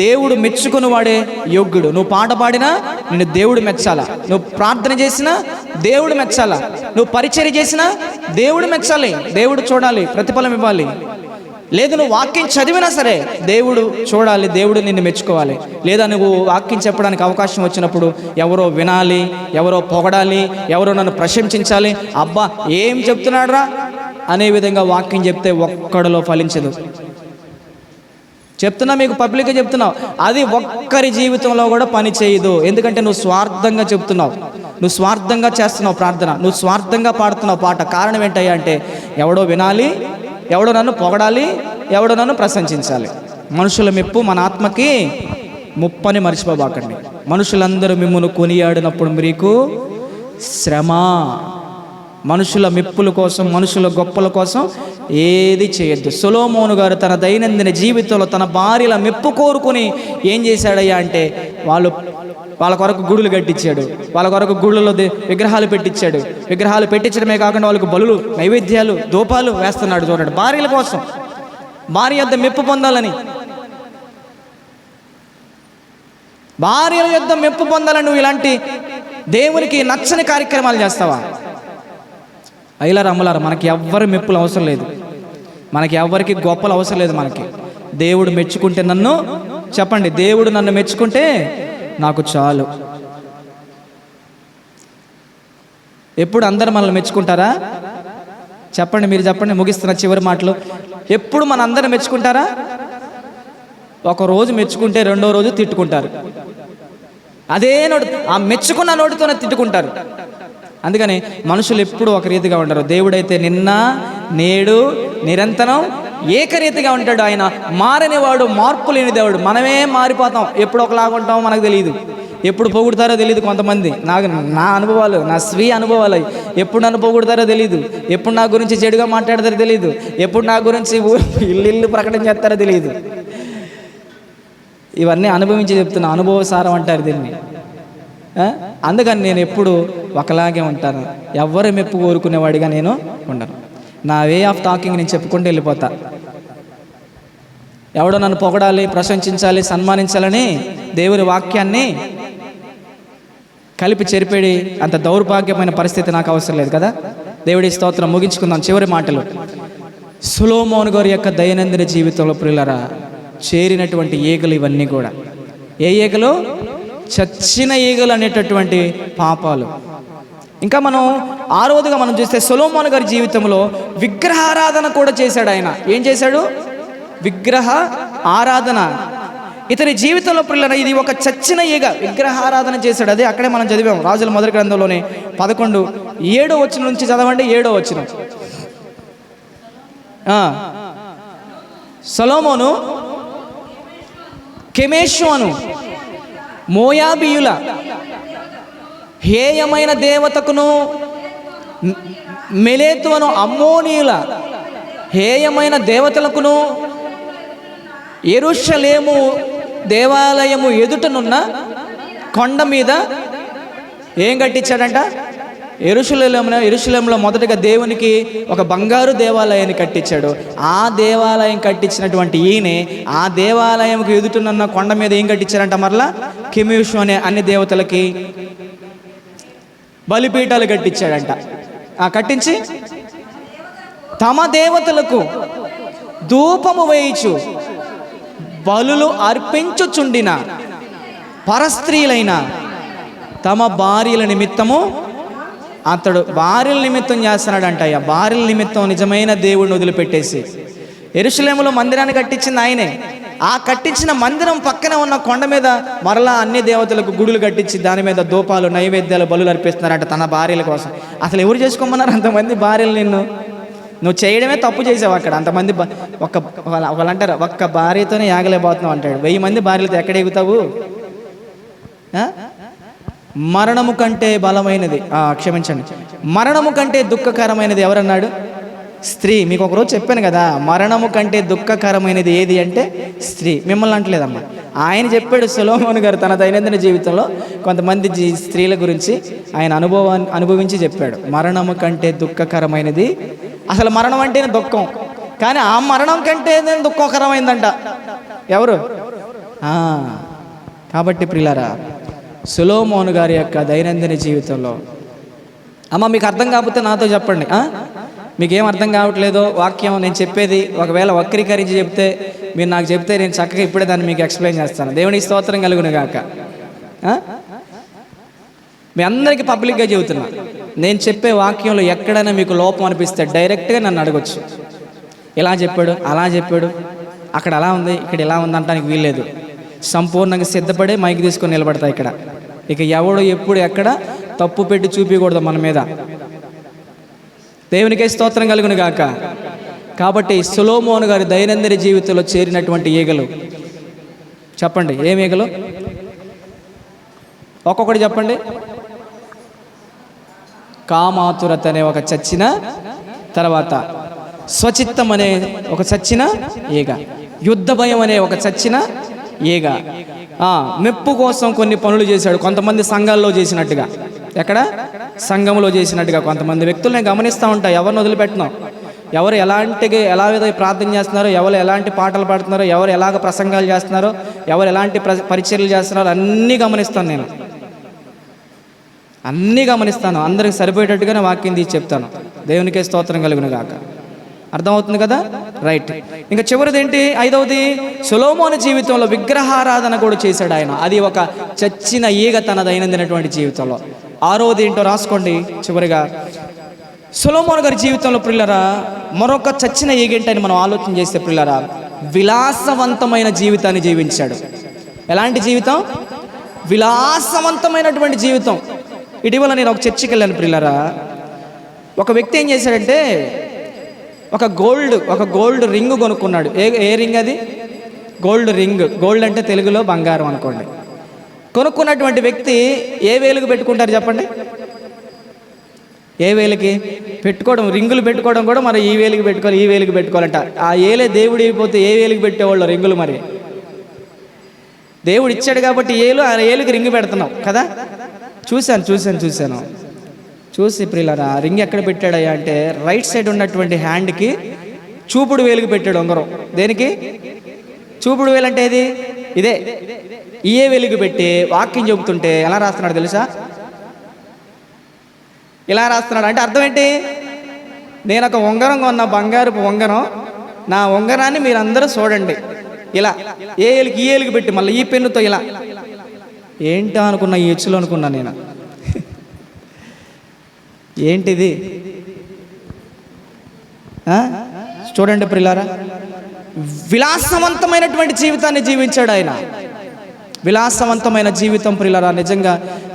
దేవుడు మెచ్చుకునేవాడే యోగ్యుడు. నువ్వు పాట పాడినా నిన్ను దేవుడు మెచ్చాలా, నువ్వు ప్రార్థన చేసినా దేవుడు మెచ్చాలా, నువ్వు పరిచర్య చేసినా దేవుడు మెచ్చాలి, దేవుడు చూడాలి, ప్రతిఫలం ఇవ్వాలి. లేదు నువ్వు వాక్యం చదివినా సరే దేవుడు చూడాలి, దేవుడు నిన్ను మెచ్చుకోవాలి. లేదా నువ్వు వాక్యం చెప్పడానికి అవకాశం వచ్చినప్పుడు ఎవరో వినాలి, ఎవరో పొగడాలి, ఎవరో నన్ను ప్రశంసించాలి, అబ్బా ఏం చెప్తున్నాడు రా అనే విధంగా వాక్యం చెప్తే ఒక్కడిలో ఫలించదు. చెప్తున్నా, మీకు పబ్లిక్గా చెప్తున్నావు, అది ఒక్కరి జీవితంలో కూడా పని చేయదు. ఎందుకంటే నువ్వు స్వార్థంగా చెప్తున్నావు, నువ్వు స్వార్థంగా చేస్తున్నావు ప్రార్థన, నువ్వు స్వార్థంగా పాడుతున్నావు పాట. కారణం ఏంటయ్యా అంటే ఎవడో వినాలి, ఎవడో నన్ను పొగడాలి, ఎవడో నన్ను ప్రశంసించాలి. మనుషుల మెప్పు మన ఆత్మకి ముప్పని మర్చిపోబాకండి. మనుషులందరూ మిమ్మల్ని కొనియాడినప్పుడు మీకు శ్రమ. మనుషుల మెప్పుల కోసం, మనుషుల గొప్పల కోసం ఏది చేయొద్దు. సొలొమోను గారు తన దైనందిన జీవితంలో తన భార్యల మెప్పు కోరుకుని ఏం చేశాడయ్యా అంటే వాళ్ళ కొరకు గుడులు కట్టించాడు, వాళ్ళ కొరకు గుళ్ళలో విగ్రహాలు పెట్టించాడు. విగ్రహాలు పెట్టించడమే కాకుండా వాళ్ళకు బలులు నైవేద్యాలు దూపాలు వేస్తున్నాడు. చూడండి, భార్యల కోసం, భార్య యొద్ద మెప్పు పొందాలని, భార్యల యొద్ద మెప్పు పొందాలని నువ్వు ఇలాంటి దేవునికి నచ్చని కార్యక్రమాలు చేస్తావా? అయ్యలారా అమ్మలారా, మనకి ఎవ్వరి మెప్పులు అవసరం లేదు, మనకి ఎవ్వరికి గొప్పలు అవసరం లేదు. మనకి దేవుడు మెచ్చుకుంటే నన్ను, చెప్పండి, దేవుడు నన్ను మెచ్చుకుంటే నాకు చాలు. ఎప్పుడు అందరు మనల్ని మెచ్చుకుంటారా? చెప్పండి, మీరు చెప్పండి, ముగిస్తున్న చివరి మాటలు. ఎప్పుడు మన అందరిని మెచ్చుకుంటారా? ఒక రోజు మెచ్చుకుంటే రెండో రోజు తిట్టుకుంటారు. అదే నోటి, ఆ మెచ్చుకున్న నోటితోనే తిట్టుకుంటారు. అందుకని మనుషులు ఎప్పుడూ ఒక రీతిగా ఉండరు. దేవుడైతే నిన్న నేడు నిరంతరం ఏకరీతిగా ఉంటాడు. ఆయన మారని వాడు, మార్పు లేని దేవుడు. మనమే మారిపోతాం, ఎప్పుడు ఒకలాగా ఉంటామో మనకు తెలియదు. ఎప్పుడు పొగుడతారో తెలియదు కొంతమంది. నా అనుభవాలు, నా స్వీయ అనుభవాలు, ఎప్పుడు నన్ను పొగుడతారో తెలియదు, ఎప్పుడు నా గురించి చెడుగా మాట్లాడతారో తెలియదు, ఎప్పుడు నా గురించి ఇల్లు ప్రకటన చేస్తారో తెలియదు. ఇవన్నీ అనుభవించి చెప్తున్నా, అనుభవ సారం అంటారు దీన్ని. అందుకని నేను ఎప్పుడు ఒకలాగే ఉంటాను. ఎవరి మెప్పు కోరుకునేవాడిగా నేను ఉండను. నా వే ఆఫ్ టాకింగ్ నేను చెప్పుకుంటూ వెళ్ళిపోతా. ఎవడో నన్ను పొగడాలి, ప్రశంసించాలి, సన్మానించాలని దేవుని వాక్యాన్ని కలిపి చెరిపేడి అంత దౌర్భాగ్యమైన పరిస్థితి నాకు అవసరం లేదు కదా. దేవుడి స్తోత్రం. ముగించుకుందాం. చివరి మాటలు. సొలొమోను గారి యొక్క దైనందిన జీవితంలో ప్రియులారా చేరినటువంటి ఈగలు ఇవన్నీ కూడా. ఏ ఈగలు? చచ్చిన ఈగలు అనేటటువంటి పాపాలు. ఇంకా మనం ఆరోదుగా మనం చూస్తే సొలొమోను గారి జీవితంలో విగ్రహారాధన కూడా చేశాడు. ఆయన ఏం చేశాడు? విగ్రహ ఆరాధన. ఇతని జీవితంలో పిల్లల ఇది ఒక చచ్చిన ఈగ. విగ్రహారాధన చేశాడు. అదే అక్కడే మనం చదివాం రాజుల మొదటి గ్రంథంలోనే 11:7 వచనం నుంచి చదవండి. 7వ వచనం. సొలొమోను కెమేషు అను మోయాబీయుల హేయమైన దేవతకును, మెలేతు అను అమ్మోనీయుల హేయమైన దేవతలకును, యెరూషలేము దేవాలయము ఎదుటనున్న కొండ మీద ఏం కట్టించాడంట? యెరూషలేములో మొదటగా దేవునికి ఒక బంగారు దేవాలయాన్ని కట్టించాడు. ఆ దేవాలయం కట్టించినటువంటి ఈయనే ఆ దేవాలయంకు ఎదుటనున్న కొండ మీద ఏం కట్టించాడంట? మరలా కెమేషు అనే అన్ని దేవతలకి బలిపీఠాలు కట్టించాడంట. కట్టించి తమ దేవతలకు ధూపము వేయిచు బలులు అర్పించుచుండిన పరస్త్రీలైన తమ భార్యల నిమిత్తము అతడు భార్యల నిమిత్తం చేస్తున్నాడంట. భార్యల నిమిత్తం నిజమైన దేవుడిని వదిలిపెట్టేసి యెరూషలేములో మందిరాన్ని కట్టించింది ఆయనే. ఆ కట్టించిన మందిరం పక్కన ఉన్న కొండ మీద మరలా అన్ని దేవతలకు గుడులు కట్టించి దాని మీద ధూపాలు, నైవేద్యాలు, బలులు అర్పిస్తున్నారంట తన భార్యల కోసం. అసలు ఎవరు చేసుకోమన్నారు అంతమంది భార్యలు? నువ్వు చేయడమే తప్పు చేసావు అక్కడ. అంతమంది ఒకళ్ళు అంటారు ఒక్క భార్యతోనే యాగలేకపోతున్నావు అంటాడు. 1000 మంది భార్యలతో ఎక్కడ ఎగుతావు? మరణము కంటే బలమైనది, క్షమించండి, మరణము కంటే దుఃఖకరమైనది ఎవరన్నాడు? స్త్రీ. మీకు ఒకరోజు చెప్పాను కదా, మరణము కంటే దుఃఖకరమైనది ఏది అంటే స్త్రీ. మిమ్మల్ని అంటలేదమ్మా, ఆయన చెప్పాడు. సొలొమోను గారు తన దైనందిన జీవితంలో కొంతమంది స్త్రీల గురించి ఆయన అనుభవించి చెప్పాడు. మరణము కంటే దుఃఖకరమైనది. అసలు మరణం అంటేనే దుఃఖం, కానీ ఆ మరణం కంటే దుఃఖకరమైందంట. ఎవరు? కాబట్టి ప్రియులారా, సొలొమోను గారి యొక్క దైనందిన జీవితంలో అమ్మ మీకు అర్థం కాకపోతే నాతో చెప్పండి. మీకేం అర్థం కావట్లేదో వాక్యం నేను చెప్పేది ఒకవేళ వక్రీకరించి చెప్తే మీరు నాకు చెప్తే నేను చక్కగా ఇప్పుడే దాన్ని మీకు ఎక్స్ప్లెయిన్ చేస్తాను. దేవునికి స్తోత్రం కలుగును గాక. మీ అందరికీ పబ్లిక్గా చెబుతున్నా, నేను చెప్పే వాక్యంలో ఎక్కడైనా మీకు లోపం అనిపిస్తే డైరెక్ట్గా నన్ను అడగొచ్చు. ఇలా చెప్పాడు, అలా చెప్పాడు, అక్కడ అలా ఉంది, ఇక్కడ ఇలా ఉంది అంటానికి వీల్లేదు. సంపూర్ణంగా సిద్ధపడే మైక్ తీసుకొని నిలబడతా ఇక్కడ. ఇక ఎవడు ఎప్పుడు ఎక్కడ తప్పు పెట్టి చూపించకూడదు మన మీద. దేవునికే స్తోత్రం కలుగును గాక. కాబట్టి సొలొమోను గారి దైనందిన జీవితంలో చేరినటువంటి ఈగలు చెప్పండి. ఏం ఈగలు? ఒక్కొక్కటి చెప్పండి. కామాతురత అనే ఒక చచ్చిన, తర్వాత స్వచిత్తం అనే ఒక చచ్చిన ఈగ, యుద్ధ భయం అనే ఒక చచ్చిన ఈగ, మెప్పు కోసం కొన్ని పనులు చేశాడు. కొంతమంది సంఘాల్లో చేసినట్టుగా, ఎక్కడ? సంఘంలో చేసినట్టుగా కొంతమంది వ్యక్తులు నేను గమనిస్తూ ఉంటాను. ఎవరిని వదిలిపెట్టినాం, ఎవరు ఎలా ప్రార్థన చేస్తున్నారో, ఎవరు ఎలాంటి పాటలు పాడుతున్నారో, ఎవరు ఎలాగ ప్రసంగాలు చేస్తున్నారో, ఎవరు ఎలాంటి పరిచర్యలు చేస్తున్నారో అన్నీ గమనిస్తాను. నేను అన్నీ గమనిస్తాను. అందరికి సరిపోయేటట్టుగానే వాక్యం తీసి చెప్తాను. దేవునికే స్తోత్రం కలుగును గాక. అర్థమవుతుంది కదా? రైట్. ఇంకా చివరిది ఏంటి? 5వది, సొలొమోను జీవితంలో విగ్రహారాధన కూడా చేశాడు ఆయన. అది ఒక చచ్చిన ఈగ తన దైనందినటువంటి జీవితంలో. 6వది ఏంటో రాసుకోండి. చివరిగా సొలొమోను గారి జీవితంలో ప్రియులారా మరొక చచ్చిన ఈగ ఏంటని మనం ఆలోచన చేస్తే ప్రియులారా, విలాసవంతమైన జీవితాన్ని జీవించాడు. ఎలాంటి జీవితం? విలాసవంతమైనటువంటి జీవితం. ఇటీవల నేను ఒక చర్చికి వెళ్ళాను ప్రియులారా. ఒక వ్యక్తి ఏం చేశాడంటే ఒక గోల్డ్ రింగ్ కొనుక్కున్నాడు. ఏ రింగ్ అది? Gold ring. గోల్డ్ అంటే తెలుగులో బంగారం అనుకోండి. కొనుక్కున్నటువంటి వ్యక్తి ఏ వేలుకు పెట్టుకుంటారు చెప్పండి? ఏ వేలికి పెట్టుకోవడం? రింగులు పెట్టుకోవడం కూడా మరి ఈ వేలికి పెట్టుకోవాలి, ఈ వేలికి పెట్టుకోవాలంట. ఆ ఏలే దేవుడు అయిపోతే ఏ వేలికి పెట్టేవాళ్ళు రింగులు? మరి దేవుడు ఇచ్చాడు కాబట్టి ఆ ఏలుకి రింగు పెడుతున్నాం కదా. చూశాను. చూసి ప్రియులారా, ఆ రింగ్ ఎక్కడ పెట్టాడయ్యా అంటే రైట్ సైడ్ ఉన్నటువంటి హ్యాండ్కి చూపుడు వేలుకి పెట్టాడు ఉంగరం. దేనికి? చూపుడు వేలు అంటే ఏది? ఇదే. ఏ వేలుకి పెట్టి వాక్యం చెబుతుంటే ఎలా రాస్తున్నాడు తెలుసా? ఇలా రాస్తున్నాడు. అంటే అర్థం ఏంటి? నేను ఒక ఉంగరం కొన్నా, బంగారపు ఉంగరం. నా ఉంగరాన్ని మీరందరూ చూడండి. ఇలా ఏ ఏలికి ఈ ఏలికి పెట్టి మళ్ళీ ఈ పెన్నుతో ఇలా. ఏంటో అనుకున్నా, ఈ హెచ్చులో అనుకున్నా నేను. ఏంటిది? చూడండి ప్రియులారా, విలాసవంతమైనటువంటి జీవితాన్ని జీవించాడు ఆయన. విలాసవంతమైన జీవితం ప్రియులారా నిజంగా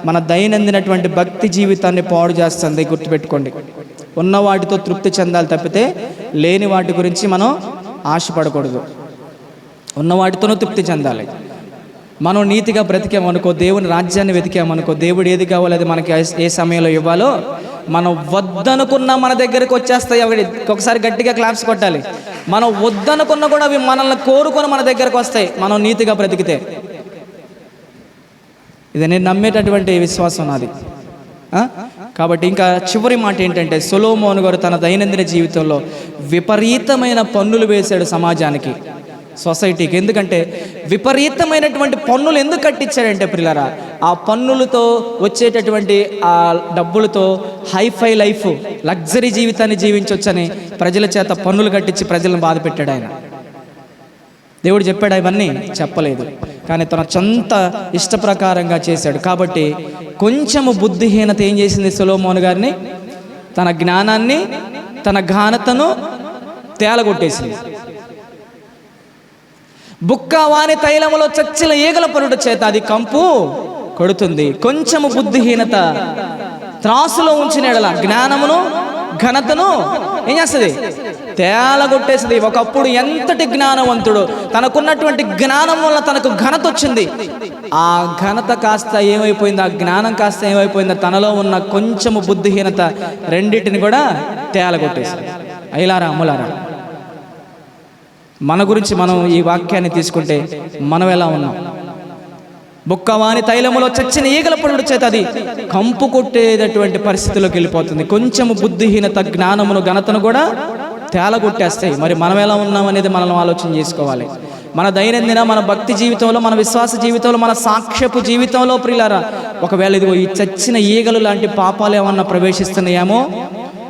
మన దైనందినటువంటి భక్తి జీవితాన్ని పాడు చేస్తుంది. గుర్తుపెట్టుకోండి. ఉన్న వాటితో తృప్తి చెందాలి తప్పితే లేని వాటి గురించి మనం ఆశపడకూడదు. ఉన్న వాటితోనూ తృప్తి చెందాలి. మనం నీతిగా బ్రతికామనుకో, దేవుని రాజ్యాన్ని వెతికామనుకో, దేవుడు ఏది కావాలో అది మనకి ఏ సమయంలో ఇవ్వాలో మనం వద్దనుకున్న మన దగ్గరకు వచ్చేస్తాయి. అవి ఒకసారి గట్టిగా క్లాప్స్ కొట్టాలి. మనం వద్దనుకున్న కూడా అవి మనల్ని కోరుకొని మన దగ్గరకు వస్తాయి, మనం నీతిగా బ్రతికితే. ఇది నేను నమ్మేటటువంటి విశ్వాసం నాది. కాబట్టి ఇంకా చివరి మాట ఏంటంటే, సొలొమోను గారు తన దైనందిన జీవితంలో విపరీతమైన పన్నులు వేశాడు సమాజానికి, సొసైటీకి. ఎందుకంటే విపరీతమైనటువంటి పన్నులు ఎందుకు కట్టించాడంటే ప్రియులారా, ఆ పన్నులతో వచ్చేటటువంటి ఆ డబ్బులతో హైఫై లైఫ్, లగ్జరీ జీవితాన్ని జీవించవచ్చని ప్రజల చేత పన్నులు కట్టించి ప్రజలను బాధ పెట్టాడు ఆయన. దేవుడు చెప్పాడు ఇవన్నీ? చెప్పలేదు. కానీ తన సొంత ఇష్ట ప్రకారంగా చేశాడు. కాబట్టి కొంచెము బుద్ధిహీనత ఏం చేసింది సొలొమోను గారిని? తన జ్ఞానాన్ని, తన ఘనతను తేలగొట్టేసింది. బుక్కవాని తైలములో చచ్చిన ఈగల పరుడు చేత అది కంపు కొడుతుంది. కొంచెము బుద్ధిహీనత త్రాసులో ఉంచిన ఎడల జ్ఞానమును ఘనతను ఏం చేస్తుంది? తేలగొట్టేస్తుంది. ఒకప్పుడు ఎంతటి జ్ఞానవంతుడు, తనకున్నటువంటి జ్ఞానం వల్ల తనకు ఘనత వచ్చింది. ఆ ఘనత కాస్త ఏమైపోయింది? ఆ జ్ఞానం కాస్త ఏమైపోయింది? తనలో ఉన్న కొంచెము బుద్ధిహీనత రెండింటిని కూడా తేలగొట్టేసింది. అయిలారా అమ్ములారా, మన గురించి మనం ఈ వాక్యాన్ని తీసుకుంటే మనం ఎలా ఉన్నాం? బుక్కవాని తైలములో చచ్చిన ఈగల పరుడు చేత అది కంపు కొట్టేటటువంటి పరిస్థితిలోకి వెళ్ళిపోతుంది. కొంచెము బుద్ధిహీనత జ్ఞానమును ఘనతను కూడా తేలగొట్టేస్తాయి. మరి మనం ఎలా ఉన్నాం అనేది మనం ఆలోచన చేసుకోవాలి. మన దైనందిన, మన భక్తి జీవితంలో, మన విశ్వాస జీవితంలో, మన సాక్ష్యపు జీవితంలో ప్రియులారా, ఒకవేళ ఇదిగో ఈ చచ్చిన ఈగలు లాంటి పాపాలు ఏమన్నా ప్రవేశిస్తున్నాయేమో,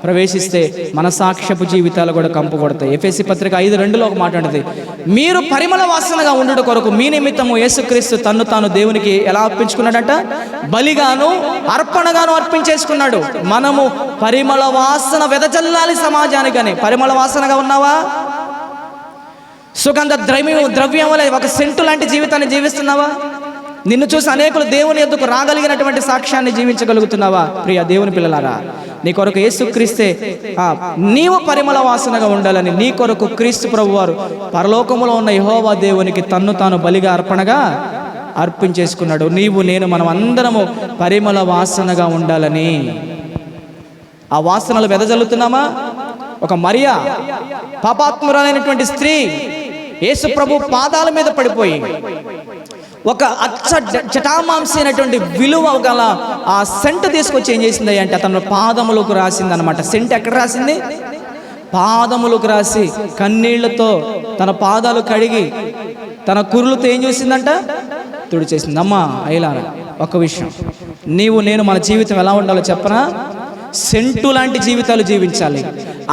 ప్రవేశిస్తే మన సాక్ష్యపు జీవితాలు కూడా కంపు కొడతాయి. ఎఫెసీ పత్రిక 5:2 ఒక మాట ఉంటుంది, మీరు పరిమళ వాసనగా ఉండుట కొరకు మీ నిమిత్తము యేసుక్రీస్తు తన్ను తాను దేవునికి ఎలా అర్పించుకున్నాడంట? బలిగాను అర్పణగాను అర్పించేసుకున్నాడు. మనము పరిమళ వాసన వెదజల్లాలి సమాజానికని. పరిమళ వాసనగా ఉన్నావా? సుగంధ ద్రవ్యం వల్ల ఒక సెంటు లాంటి జీవితాన్ని జీవిస్తున్నావా? నిన్ను చూసి అనేకులు దేవుని యొద్దకు రాగలిగినటువంటి సాక్ష్యాన్ని జీవించగలుగుతున్నావా? ప్రియ దేవుని పిల్లలారా, నీ కొరకు యేసుక్రీస్తే నీవు పరిమళ వాసనగా ఉండాలని నీ కొరకు క్రీస్తు ప్రభువారు పరలోకములో ఉన్న యెహోవా దేవునికి తన్ను తాను బలిగా అర్పణగా అర్పించేసుకున్నాడు. నీవు నేను మనం అందరము పరిమళ వాసనగా ఉండాలని. ఆ వాసనలు వెదజల్లుతున్నామా? ఒక మరియా పాపాత్మురాలైనటువంటి స్త్రీ యేసు ప్రభు పాదాల మీద పడిపోయి ఒక జటామాంసి అయినటువంటి విలువ గల ఆ సెంట్ తీసుకొచ్చి ఏం చేసింది అంటే తన పాదములకు రాసింది అనమాట. సెంట్ ఎక్కడ రాసింది? పాదములకు రాసి కన్నీళ్లతో తన పాదాలు కడిగి తన కురులతో ఏం చేసిందంట? తుడిచేసింది. అమ్మా అయిలారా, ఒక విషయం, నీవు నేను మన జీవితం ఎలా ఉండాలో చెప్పనా? సెంటు లాంటి జీవితాలు జీవించాలి.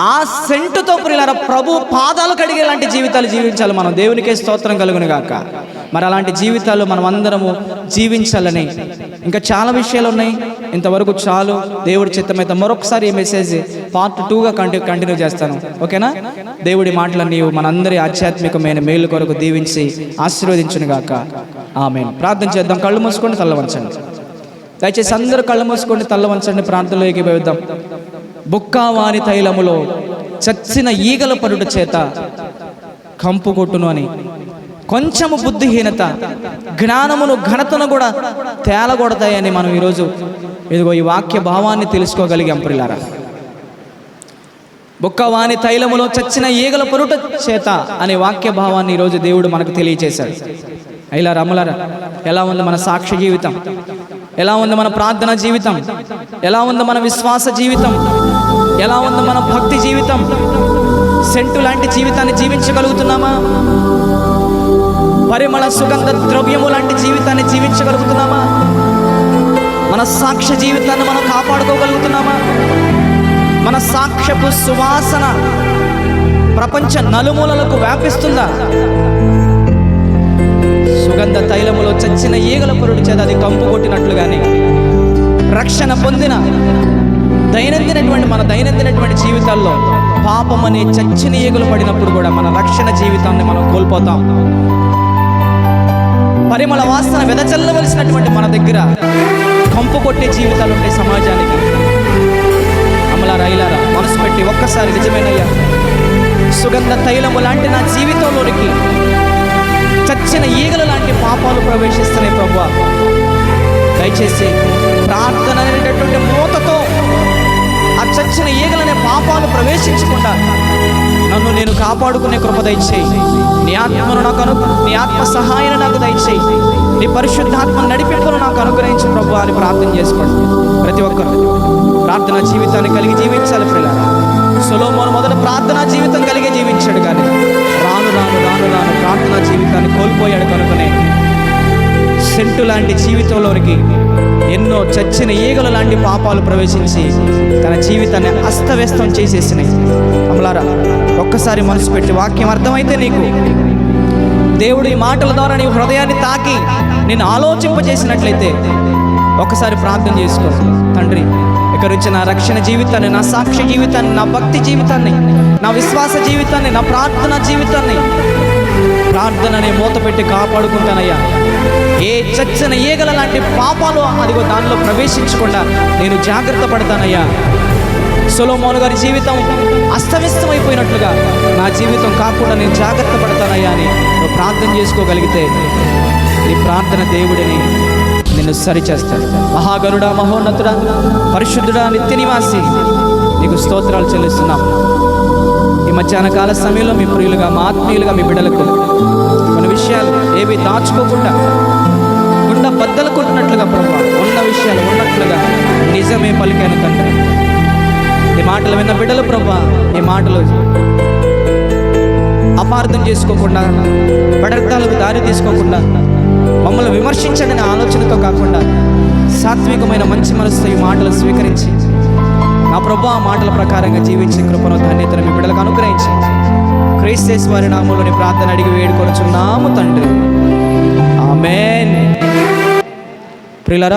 ఆ సెంటుతో ప్రియులారా ప్రభు పాదాలు కడిగే లాంటి జీవితాలు జీవించాలి. మనం దేవునికే స్తోత్రం కలుగును గాక. మరి అలాంటి జీవితాలు మనం అందరము జీవించాలని. ఇంకా చాలా విషయాలు ఉన్నాయి. ఇంతవరకు చాలు. దేవుడి చిత్తమైతే మరొకసారి ఈ మెసేజ్ పార్ట్ 2గా కంటిన్యూ చేస్తాను. ఓకేనా? దేవుడి మాటలన్నీ మనందరి ఆధ్యాత్మికమైన మేలు కొరకు దీవించి ఆశీర్వదించును గాక. ఆమేన్. ప్రార్థన చేద్దాం. కళ్ళు మూసుకొని తల్ల వంచండి. దయచేసి అందరూ కళ్ళు మూసుకొని తల్ల వంచండి. ప్రార్థనలో ఏకీభవిద్దాం. బుక్కావాని తైలములో చచ్చిన ఈగల పరుట చేత కంపు కొట్టును అని కొంచెము బుద్ధిహీనత జ్ఞానమును ఘనతను కూడా తేలగొడతాయని మనం ఈరోజు ఇదిగో ఈ వాక్య భావాన్ని తెలుసుకోగలిగాం ప్రియులారా. బుక్కవాని తైలములో చచ్చిన ఈగల పొరుట చేత అనే వాక్య భావాన్ని ఈరోజు దేవుడు మనకు తెలియచేశాడు. అయిలా రమ్మలారా, ఎలా ఉంది మన సాక్ష్య జీవితం? ఎలా ఉంది మన ప్రార్థన జీవితం? ఎలా ఉంది మన విశ్వాస జీవితం? ఎలా ఉంది మన భక్తి జీవితం? సెంటు లాంటి జీవితాన్ని జీవించగలుగుతున్నామా? పరిమళ సుగంధ ద్రవ్యము లాంటి జీవితాన్ని జీవించగలుగుతున్నామా? మన సాక్ష్య జీవితాన్ని మనం కాపాడుకోగలుగుతున్నామా? మన సాక్ష్యపు సువాసన ప్రపంచ నలుమూలలకు వ్యాపిస్తుందా? సుగంధ తైలములో చచ్చిన ఈగల పొరుడు చేత అది కంపు కొట్టినట్లుగానే రక్షణ పొందిన మన దైనందినటువంటి జీవితాల్లో పాపం అనే చచ్చిన ఈగలు పడినప్పుడు కూడా మన రక్షణ జీవితాన్ని మనం కోల్పోతాం. పరిమళ వాసన వెదజల్లవలసినటువంటి మన దగ్గర కంపు కొట్టే జీవితాలు ఉంటాయి సమాజానికి. అమలారా, ఇలారా మనసు పెట్టి ఒక్కసారి నిజమేనయ్యా, సుగంధ తైలము లాంటి నా జీవితంలోనికి చచ్చిన ఈగల లాంటి పాపాలు ప్రవేశిస్తున్నాయి ప్రభువా. దయచేసి ప్రార్థన అనేటటువంటి మూతతో ఆ చచ్చిన ఈగలనే పాపాలు ప్రవేశించకుండా నన్ను నేను కాపాడుకునే కృప దయచేయి. నీ ఆత్మ సహాయాన్ని నాకు దయచేయి. నీ పరిశుద్ధాత్మ నడిపింపును నాకు అనుగ్రహించు ప్రభువా అని ప్రార్థన చేసుకోండి. ప్రతి ఒక్కరు ప్రార్థనా జీవితాన్ని కలిగి జీవించాలి ప్రియులారా. సొలొమోను మొదట ప్రార్థనా జీవితం కలిగి జీవించాడు, కానీ రాను రాను రాను రాను ప్రార్థనా జీవితాన్ని కోల్పోయాడు. కనుకనే సెంటు లాంటి జీవితంలోనికి ఎన్నో చచ్చిన ఈగల లాంటి పాపాలు ప్రవేశించి తన జీవితాన్ని అస్తవ్యస్తం చేసేసినాయి. అమలారా, ఒక్కసారి మనసు పెట్టి వాక్యం అర్థమైతే నీకు దేవుడు ఈ మాటల ద్వారా నీ హృదయాన్ని తాకి నేను ఆలోచింపజేసినట్లయితే ఒక్కసారి ప్రార్థన చేసుకో. తండ్రి, ఇక్కడ నుంచి నా రక్షణ జీవితాన్ని, నా సాక్ష్య జీవితాన్ని, నా భక్తి జీవితాన్ని, నా విశ్వాస జీవితాన్ని, నా ప్రార్థన జీవితాన్ని ప్రార్థనని మూత పెట్టి కాపాడుకుంటానయ్యా. ఏ చచ్చిన ఈగల లాంటి పాపాలు అదిగో దానిలో ప్రవేశించకుండా నేను జాగ్రత్త పడతానయ్యా. సొలొమోను గారి జీవితం అస్తవ్యస్తమైపోయినట్లుగా నా జీవితం కాకుండా నేను జాగ్రత్త పడతానయ్యా అని నువ్వు ప్రార్థన చేసుకోగలిగితే ఈ ప్రార్థన దేవుడిని నిన్ను సరిచేస్తాడు. మహాగరుడా, మహోన్నతుడా, పరిశుద్ధుడా, నిత్య నివాసి, నీకు స్తోత్రాలు చెల్లిస్తున్నాం. ఈ మధ్యాహ్న కాల సమయంలో మీ ప్రియులుగా, మా ఆత్మీయులుగా మీ బిడ్డలకు మన విషయాలు ఏవి దాచుకోకుండా గుండె బద్దలుకుంటున్నట్లుగా ప్రభా ఉన్న విషయాలు ఉన్నట్లుగా నిజమే పలికాను తండ్రి. ఈ మాటలు విన్న బిడ్డలు ప్రభా ఈ మాటలు అపార్థం చేసుకోకుండా, పదార్థాలకు దారి తీసుకోకుండా, మమ్మల్ని విమర్శించండి ఆలోచనతో కాకుండా సాత్వికమైన మంచి మనసుతో ఈ మాటలు స్వీకరించి నా ప్రభు ఆ మాటల ప్రకారంగా జీవించే కృపను, ధన్యతను మీ బిడ్డలకు అనుగ్రహించి క్రీస్తు వారి నామములోని ప్రార్థన అడిగి వేడుకొనుచున్నాము తండ్రి. ఆమేన్. ప్రియులారా.